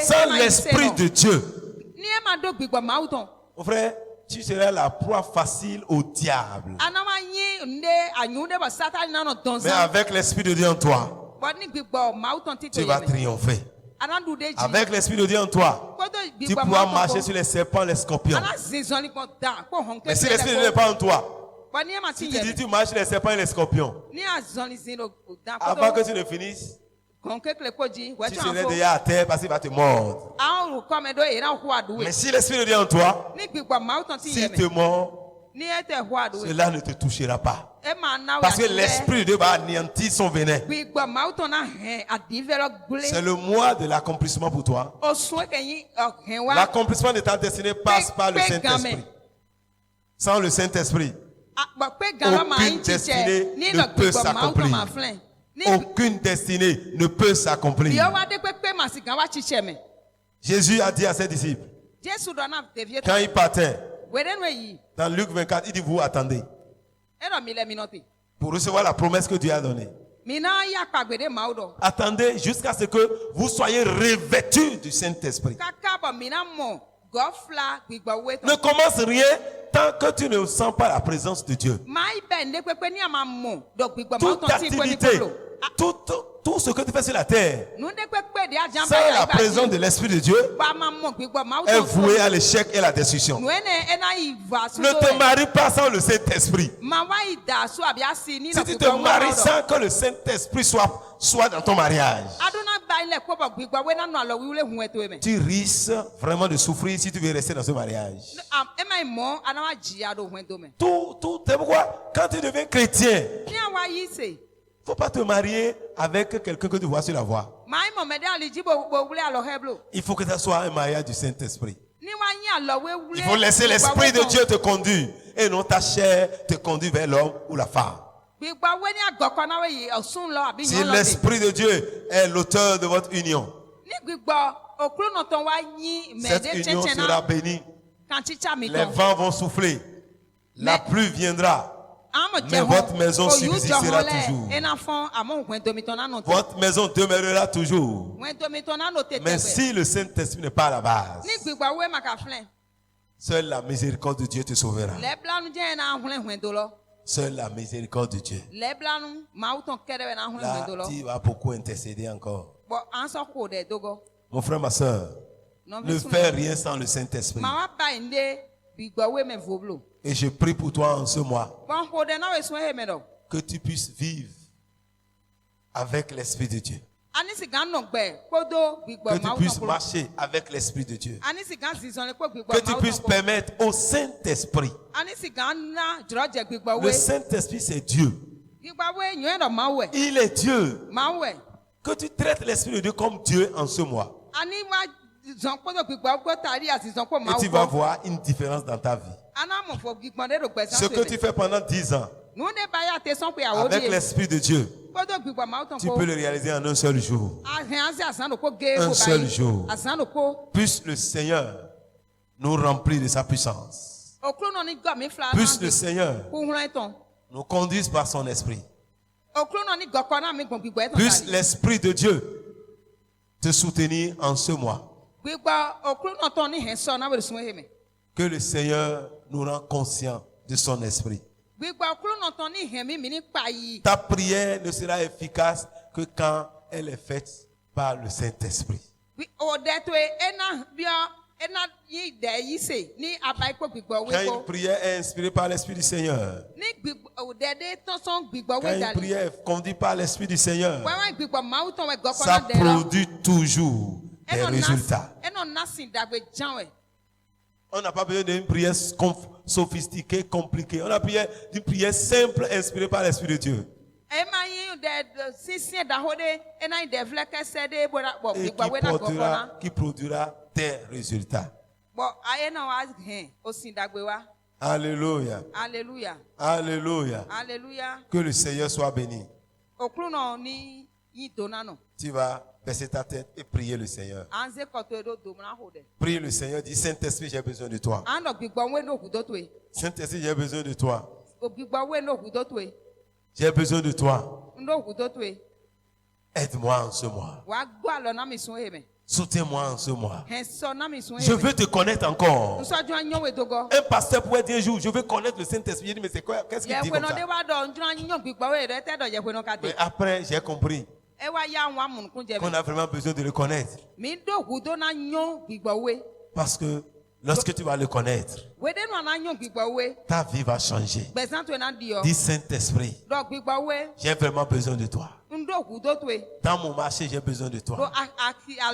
Sans l'Esprit de Dieu, mon frère, tu seras la proie facile au diable. Mais avec l'Esprit de Dieu en toi, tu vas triompher. Avec l'Esprit de Dieu en toi, tu pourras marcher sur les serpents, les scorpions. Mais si l'Esprit de Dieu n'est pas en toi, si tu dis tu marches sur les serpents et les scorpions, avant que tu ne finisses, tu serais déjà à terre parce qu'il va te mordre. Mais si l'Esprit de Dieu est en toi, s'il te mord, cela ne te touchera pas. Parce que l'Esprit de Dieu va anéantir son venin. C'est le mois de l'accomplissement pour toi. L'accomplissement de ta destinée passe par le Saint-Esprit. Sans le Saint-Esprit, aucune destinée ne peut s'accomplir. Aucune destinée ne peut s'accomplir. Jésus a dit à ses disciples, quand il partait, dans Luc 24, il dit vous attendez pour recevoir la promesse que Dieu a donnée. Attendez jusqu'à ce que vous soyez revêtus du Saint-Esprit. Ne commence rien tant que tu ne sens pas la présence de Dieu. Toute activité, tout ce que tu fais sur la terre, sans la présence de l'Esprit de Dieu, est voué à l'échec et à la destruction. Ne te marie pas sans le Saint-Esprit. Si tu te maries sans que le Saint-Esprit soit dans ton mariage, tu risques vraiment de souffrir si tu veux rester dans ce mariage. C'est pourquoi quand tu deviens chrétien, il ne faut pas te marier avec quelqu'un que tu vois sur la voie. Il faut que ça soit un mariage du Saint-Esprit. Il faut laisser l'Esprit de Dieu te conduire et non ta chair te conduire vers l'homme ou la femme. Si l'Esprit de Dieu est l'auteur de votre union, cette union sera bénie. Les vents vont souffler, la pluie viendra, mais votre maison subsistera toujours. Votre maison demeurera toujours. Mais si le Saint-Esprit n'est pas à la base, seule la miséricorde de Dieu te sauvera. Seule la miséricorde de Dieu. Là, tu vas beaucoup intercéder encore. Mon frère, ma soeur, ne fais rien sans le Saint-Esprit. Et je prie pour toi en ce mois que tu puisses vivre avec l'Esprit de Dieu. Que tu puisses marcher avec l'Esprit de Dieu. Que tu puisses permettre au Saint-Esprit. Le Saint-Esprit, c'est Dieu. Il est Dieu. Que tu traites l'Esprit de Dieu comme Dieu en ce mois. Et tu vas voir une différence dans ta vie. Ce que tu fais pendant 10 ans avec l'Esprit de Dieu, tu peux le réaliser en un seul jour. Un seul jour. Puisse le Seigneur nous remplir de sa puissance. Puisse le Seigneur nous conduise par son esprit. Puisse l'Esprit de Dieu te soutenir en ce mois. Que le Seigneur nous rend conscients de son esprit. Ta prière ne sera efficace que quand elle est faite par le Saint-Esprit. Quand une prière est inspirée par l'Esprit du Seigneur, quand une prière est conduite par l'Esprit du Seigneur, ça produit toujours des résultats. On n'a pas besoin d'une prière sophistiquée, compliquée. On a besoin d'une prière simple, inspirée par l'Esprit de Dieu. qui produira tes résultats. Alléluia. Alléluia. Alléluia. Alléluia. Que le Seigneur soit béni. Tu vas baisser ta tête et prier le Seigneur. Prie le Seigneur, dis Saint-Esprit, j'ai besoin de toi. Saint-Esprit, j'ai besoin de toi. J'ai besoin de toi. Aide-moi en ce mois. Soutiens-moi en ce mois. Je veux te connaître encore. Un pasteur pourrait dire un jour, je veux connaître le Saint-Esprit. Je dis, mais c'est quoi? Qu'est-ce qu'il dit comme ça? Mais après, j'ai compris qu'on a vraiment besoin de le connaître. Parce que lorsque tu vas le connaître, ta vie va changer. Dis Saint-Esprit, j'ai vraiment besoin de toi. Dans mon marché, j'ai besoin de toi.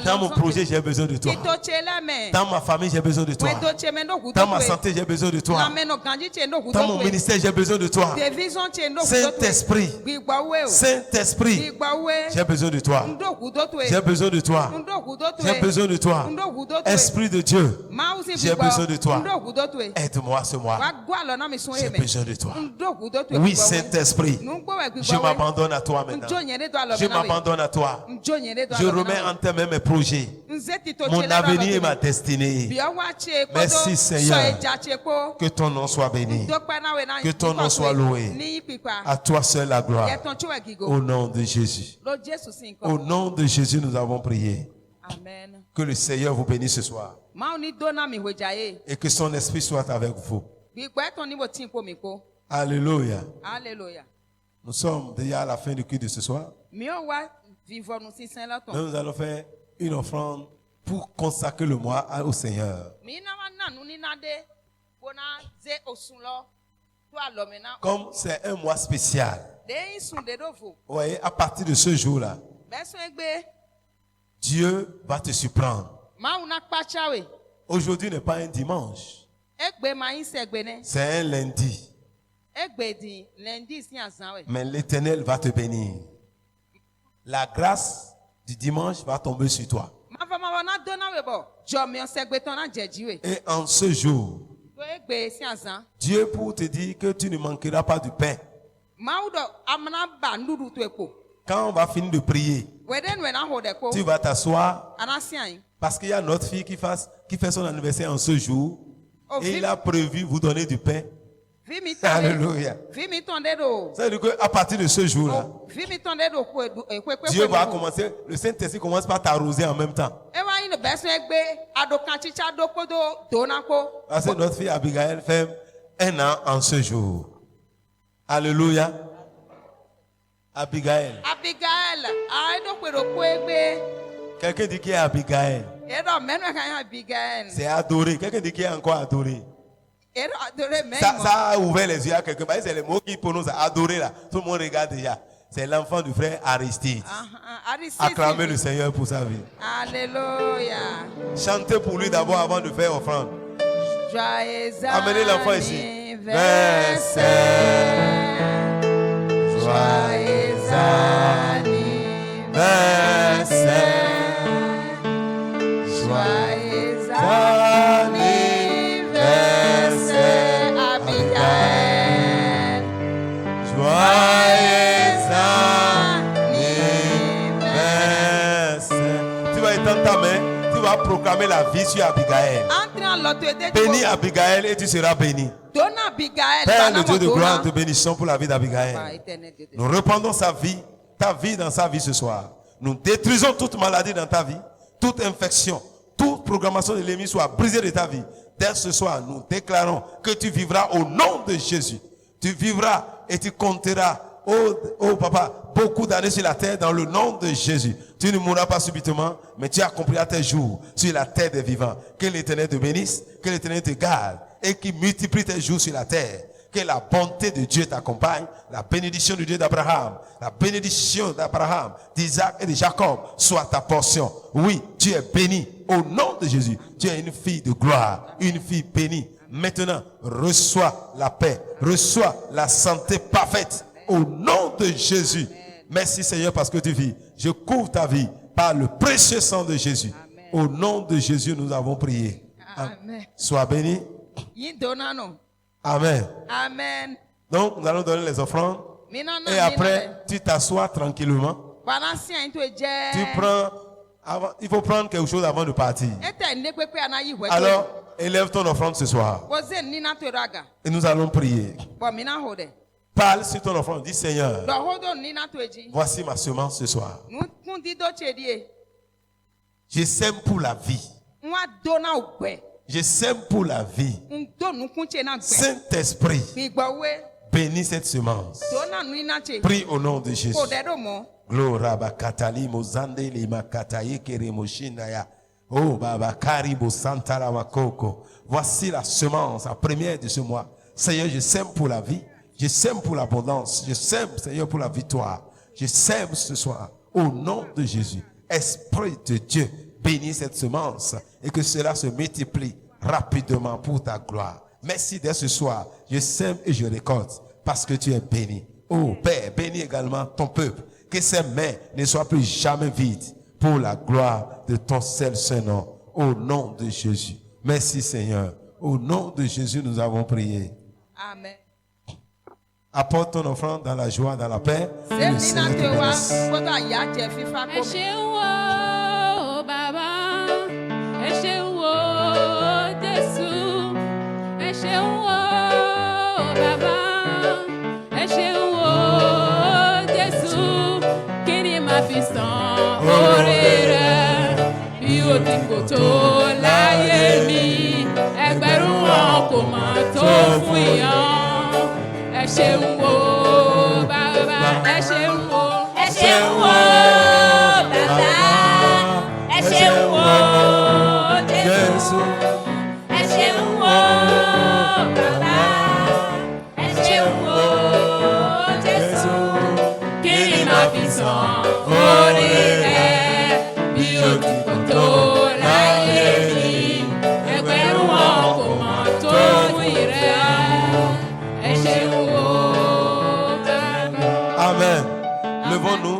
Dans mon projet, j'ai besoin de toi. Dans ma famille, j'ai besoin de toi. Dans ma santé, j'ai besoin de toi. Dans mon ministère, j'ai besoin de toi. Saint-Esprit, Saint-Esprit, j'ai besoin de toi. J'ai besoin de toi. J'ai besoin de toi. Esprit de Dieu, j'ai besoin de toi. Aide-moi ce mois. J'ai besoin de toi. Oui, Saint-Esprit, je m'abandonne à toi maintenant. Je m'abandonne à toi. Je remets en tes mains mes projets, mon avenir et ma destinée. Merci Seigneur. Que ton nom soit béni. Que ton nom soit loué. À toi seul la gloire. Au nom de Jésus. Au nom de Jésus, nous avons prié. Amen. Que le Seigneur vous bénisse ce soir. Et que son esprit soit avec vous. Alléluia. Alléluia. Nous sommes déjà à la fin du culte de ce soir. Nous allons faire une offrande pour consacrer le mois au Seigneur. Comme c'est un mois spécial, vous voyez, à partir de ce jour-là, Dieu va te surprendre. Aujourd'hui n'est pas un dimanche, c'est un lundi. Mais l'Éternel va te bénir. La grâce du dimanche va tomber sur toi. Et en ce jour, Dieu pour te dire que tu ne manqueras pas du pain. Quand on va finir de prier, tu vas t'asseoir parce qu'il y a notre fille qui fait son anniversaire en ce jour et il a prévu vous donner du pain. Alléluia. Ça veut dire qu'à partir de ce jour-là, Dieu va commencer, le Saint-Esprit commence par t'arroser en même temps. Parce que notre fille Abigail fait 1 an en ce jour. Alléluia. Abigail. Quelqu'un dit qui est Abigail. C'est adoré. Quelqu'un dit qui est encore adoré. Ça a ouvert les yeux à quelqu'un. C'est le mot qui prononce adorer là. Tout le monde regarde déjà. C'est l'enfant du frère Aristide. Acclamez le Seigneur pour sa vie. Alléluia. Chantez pour lui d'abord avant de faire offrande. Amenez l'enfant ici. Joyeux anniversaire. Joyeux anniversaire, Abigail. Joyeux anniversaire. Tu vas étendre ta main, tu vas proclamer la vie sur Abigail. Bénis Abigail et tu seras béni. Père, le Dieu de gloire, te bénissons pour la vie d'Abigail. Nous reprenons sa vie, ta vie dans sa vie ce soir. Nous détruisons toute maladie dans ta vie, toute infection, toute programmation de l'ennemi soit brisée de ta vie. Dès ce soir, nous déclarons que tu vivras au nom de Jésus. Tu vivras et tu compteras, oh papa, beaucoup d'années sur la terre dans le nom de Jésus. Tu ne mourras pas subitement, mais tu accompliras tes jours sur la terre des vivants. Que l'Éternel te bénisse, que l'Éternel te garde et qu'il multiplie tes jours sur la terre. Que la bonté de Dieu t'accompagne, la bénédiction de Dieu d'Abraham, la bénédiction d'Abraham, d'Isaac et de Jacob soit ta portion. Oui, tu es béni au nom de Jésus. Tu es une fille de gloire, une fille bénie. Maintenant, reçois la paix, reçois la santé parfaite Au nom de Jésus. Merci Seigneur parce que tu vis. Je couvre ta vie par le précieux sang de Jésus. Au nom de Jésus, nous avons prié. Amen. Sois béni. Amen. Amen. Donc, nous allons donner les offrandes. Et après, tu t'assois tranquillement. Tu prends, il faut prendre quelque chose avant de partir. Alors, élève ton offrande ce soir. Et nous allons prier. Parle sur ton offrande. Dis Seigneur, voici ma semence ce soir. Je sème pour la vie. Je sème pour la vie. Saint-Esprit, bénis cette semence. Prie au nom de Jésus. Gloire bakatali mozande lima kataye keremoshindaya. Oh baba karibo santara makoko. Voici la semence, la première de ce mois. Seigneur, je sème pour la vie. Je sème pour l'abondance. Je sème, Seigneur, pour la victoire. Je sème ce soir au nom de Jésus. Esprit de Dieu, bénis cette semence et que cela se multiplie rapidement pour ta gloire. Merci dès ce soir. Je sème et je récolte parce que tu es béni. Oh Père, bénis également ton peuple. Que ses mains ne soient plus jamais vides pour la gloire de ton seul saint nom. Au nom de Jésus. Merci Seigneur. Au nom de Jésus, nous avons prié. Amen. Apporte ton offrande dans la joie, dans la paix. Et le Seigneur te bénisse.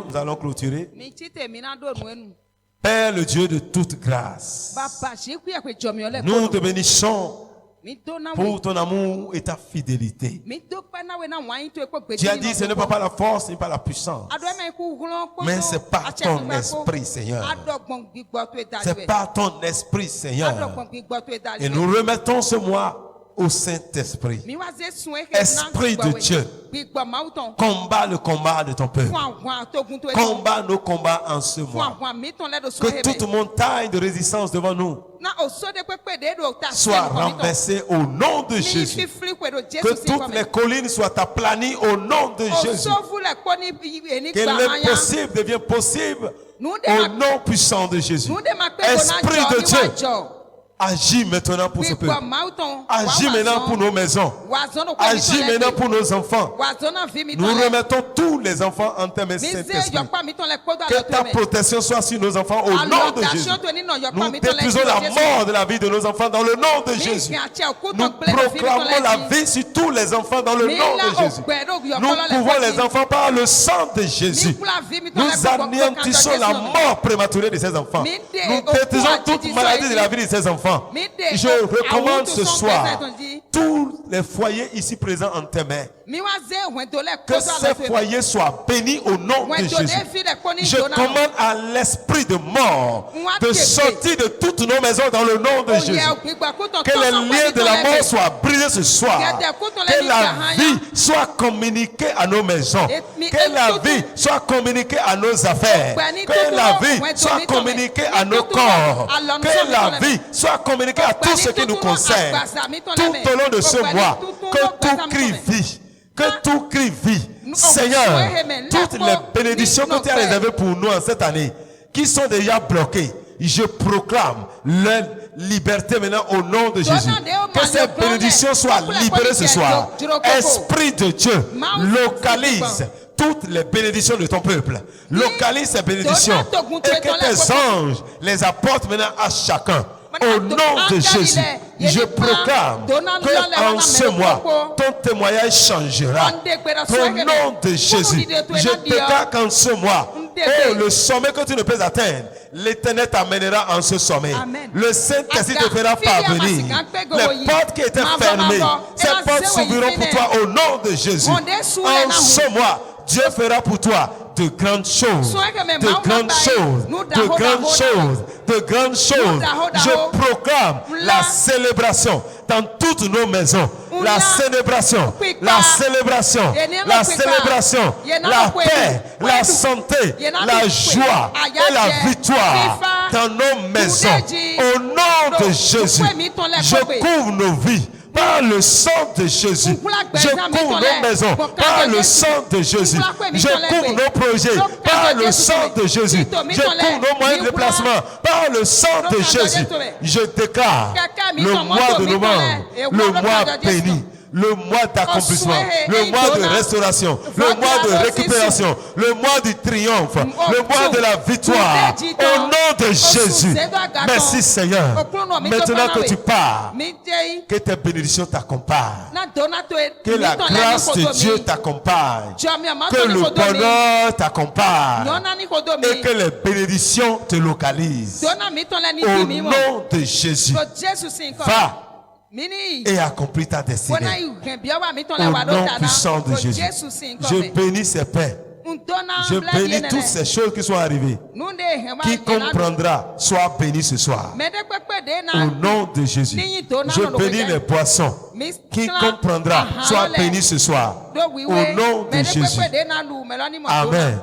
Nous allons clôturer. Père, le Dieu de toute grâce, nous te bénissons pour ton amour et ta fidélité. Tu as dit, ce n'est pas par la force, ce n'est pas la puissance, mais c'est par ton esprit, Seigneur. C'est par ton esprit, Seigneur. Et nous remettons ce mois au Saint-Esprit. Esprit de Dieu, combat le combat de ton peuple. Combat nos combats en ce mois. Que toute montagne de résistance devant nous soit renversée au nom de Jésus. Que toutes les collines soient aplanies au nom de Jésus. Que l'impossible devienne possible au nom puissant de Jésus. Esprit de Dieu, agis maintenant pour ce peuple. Agis maintenant pour nos maisons. Agis maintenant pour nos enfants. Nous remettons tous les enfants en tes mains, Saint-Esprit. Que ta protection soit sur nos enfants au nom de Jésus. Nous détruisons la mort de la vie de nos enfants dans le nom de Jésus. Nous proclamons la vie sur tous les enfants dans le nom de Jésus. Nous couvrons les enfants par le sang de Jésus. Nous anéantissons la mort prématurée de ces enfants. Nous détruisons toute maladie de la vie de ces enfants. Je recommande ce soir tous les foyers ici présents en tes mains. Que ces foyers soient bénis au nom de Jésus. Je commande à l'esprit de mort de sortir de toutes nos maisons dans le nom de Jésus. Que les liens de la mort soient brisés ce soir. Que la vie soit communiquée à nos maisons. Que la vie soit communiquée à nos affaires. Que la vie soit communiquée à nos corps. Que la vie soit communiquée à tout ce qui nous concerne. Tout au long de ce mois, que tout crie vie. Que tout crie vie. Seigneur, toutes les bénédictions que tu as réservées pour nous en cette année, qui sont déjà bloquées, je proclame leur liberté maintenant au nom de Jésus. Que ces bénédictions soient libérées ce soir. Esprit de Dieu, localise toutes les bénédictions de ton peuple. Localise ces bénédictions et que tes anges les apportent maintenant à chacun. Au nom de Jésus. Je proclame qu'en ce mois, ton témoignage changera. Au nom de Jésus, je déclare qu'en ce mois, oh, le sommet que tu ne peux atteindre, l'Éternel t'amènera en ce sommet. Amen. Le Saint-Esprit te fera parvenir. Les portes qui étaient fermées, ces portes s'ouvriront pour toi au nom de Jésus. En ce mois, Dieu fera pour toi de grandes choses, de grandes choses, de grandes choses, de grandes choses. Je proclame la célébration dans toutes nos maisons. La célébration, la célébration, la célébration, la paix, la santé, la joie et la victoire dans nos maisons. Au nom de Jésus, je couvre nos vies par le sang de Jésus. Je couvre nos maisons par le sang de Jésus. Je couvre nos projets par le sang de Jésus. Je couvre nos moyens de déplacement par le sang de Jésus. Je déclare le mois de novembre, le mois béni, le mois d'accomplissement, le mois de restauration, le mois de récupération, le mois du triomphe, le mois de la victoire. Au nom de Jésus. Merci Seigneur. Maintenant que tu pars, que tes bénédictions t'accompagnent. Que la grâce de Dieu t'accompagne. Que le bonheur t'accompagne. Et que les bénédictions te localisent. Au nom de Jésus. Va et accomplis ta destinée. Au nom puissant de Jésus. Je bénis ces paix. Je bénis toutes ces choses qui sont arrivées. Qui comprendra, soit béni ce soir. Au nom de Jésus. Je bénis les poissons. Qui comprendra, soit béni ce soir. Au nom de Jésus. Amen.